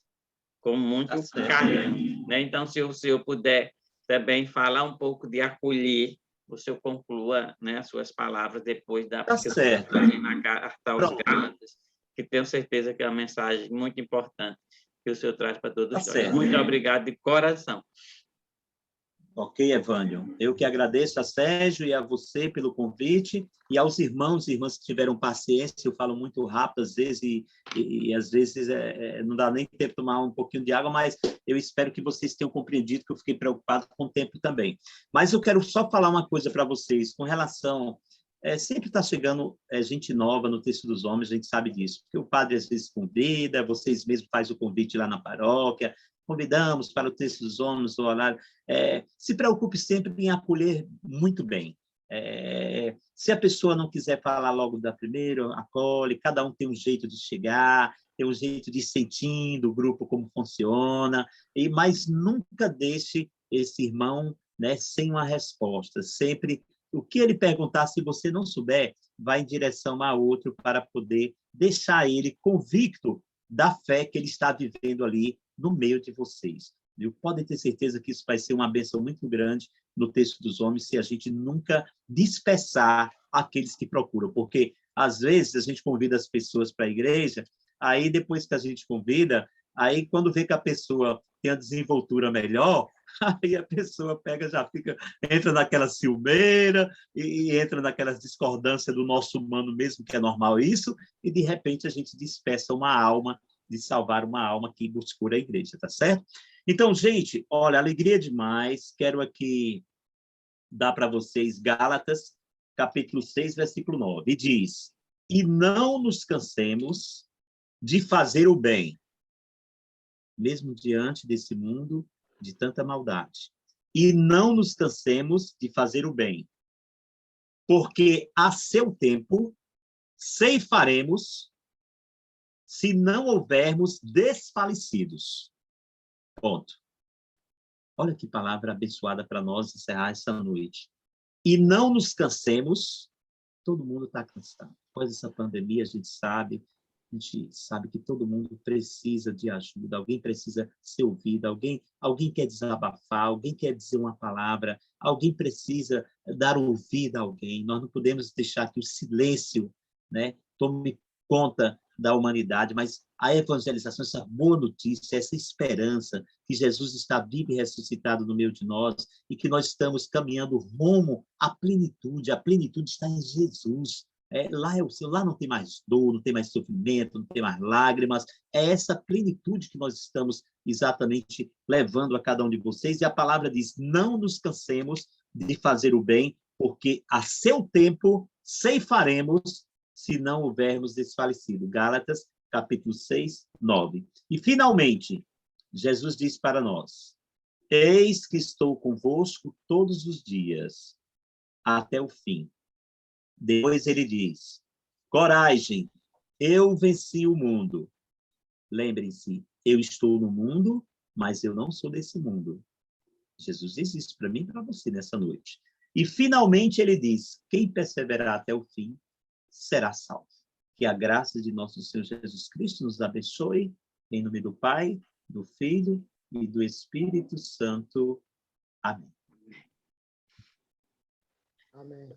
com muito carinho, né? Então, se o senhor puder também falar um pouco de acolher, o senhor conclua, né, as suas palavras depois da na carta aos Gálatas, que tenho certeza que é uma mensagem muito importante que o senhor traz para todos nós. Muito obrigado de coração. Ok, Evânio. Eu que agradeço a Sérgio e a você pelo convite, e aos irmãos e irmãs que tiveram paciência. Eu falo muito rápido às vezes, e às vezes não dá nem tempo de tomar um pouquinho de água, mas eu espero que vocês tenham compreendido que eu fiquei preocupado com o tempo também. Mas eu quero só falar uma coisa para vocês, com relação... sempre está chegando gente nova no Texto dos Homens, a gente sabe disso, porque o padre às vezes convida, vocês mesmos fazem o convite lá na paróquia, convidamos para o Texto dos Homens, o horário. Se preocupe sempre em acolher muito bem. Se a pessoa não quiser falar logo da primeira, acolhe, cada um tem um jeito de chegar, tem um jeito de ir sentindo o grupo como funciona, mas nunca deixe esse irmão, né, sem uma resposta. Sempre, o que ele perguntar, se você não souber, vai em direção a outro para poder deixar ele convicto da fé que ele está vivendo ali no meio de vocês. Podem ter certeza que isso vai ser uma bênção muito grande no Texto dos Homens, se a gente nunca dispersar aqueles que procuram, porque, às vezes, a gente convida as pessoas para a igreja, aí, depois que a gente convida, aí, quando vê que a pessoa tem a desenvoltura melhor, aí a pessoa pega, já fica, entra naquela ciumeira e entra naquelas discordâncias do nosso humano mesmo, que é normal isso, e, de repente, a gente dispersa uma alma, de salvar uma alma que buscou a igreja, tá certo? Então, gente, olha, alegria demais. Quero aqui dar para vocês Gálatas, capítulo 6, versículo 9. E diz: e não nos cansemos de fazer o bem, mesmo diante desse mundo de tanta maldade. E não nos cansemos de fazer o bem, porque a seu tempo ceifaremos, se não houvermos desfalecidos. Ponto. Olha que palavra abençoada para nós encerrar essa noite. E não nos cansemos, todo mundo está cansado. Após essa pandemia, a gente sabe que todo mundo precisa de ajuda, alguém precisa ser ouvido, alguém quer desabafar, alguém quer dizer uma palavra, alguém precisa dar ouvido a alguém. Nós não podemos deixar que o silêncio, né, tome conta da humanidade, mas a evangelização, essa boa notícia, essa esperança que Jesus está vivo e ressuscitado no meio de nós e que nós estamos caminhando rumo à plenitude. A plenitude está em Jesus. Lá não tem mais dor, não tem mais sofrimento, não tem mais lágrimas. É essa plenitude que nós estamos exatamente levando a cada um de vocês. E a palavra diz: não nos cansemos de fazer o bem, porque a seu tempo ceifaremos, se não houvermos desfalecido. Gálatas, capítulo 6, 9. E, finalmente, Jesus diz para nós: eis que estou convosco todos os dias, até o fim. Depois ele diz: coragem, eu venci o mundo. Lembrem-se, eu estou no mundo, mas eu não sou desse mundo. Jesus diz isso para mim e para você nessa noite. E, finalmente, ele diz: quem perseverar até o fim será salvo. Que a graça de nosso Senhor Jesus Cristo nos abençoe, em nome do Pai, do Filho e do Espírito Santo. Amém. Amém.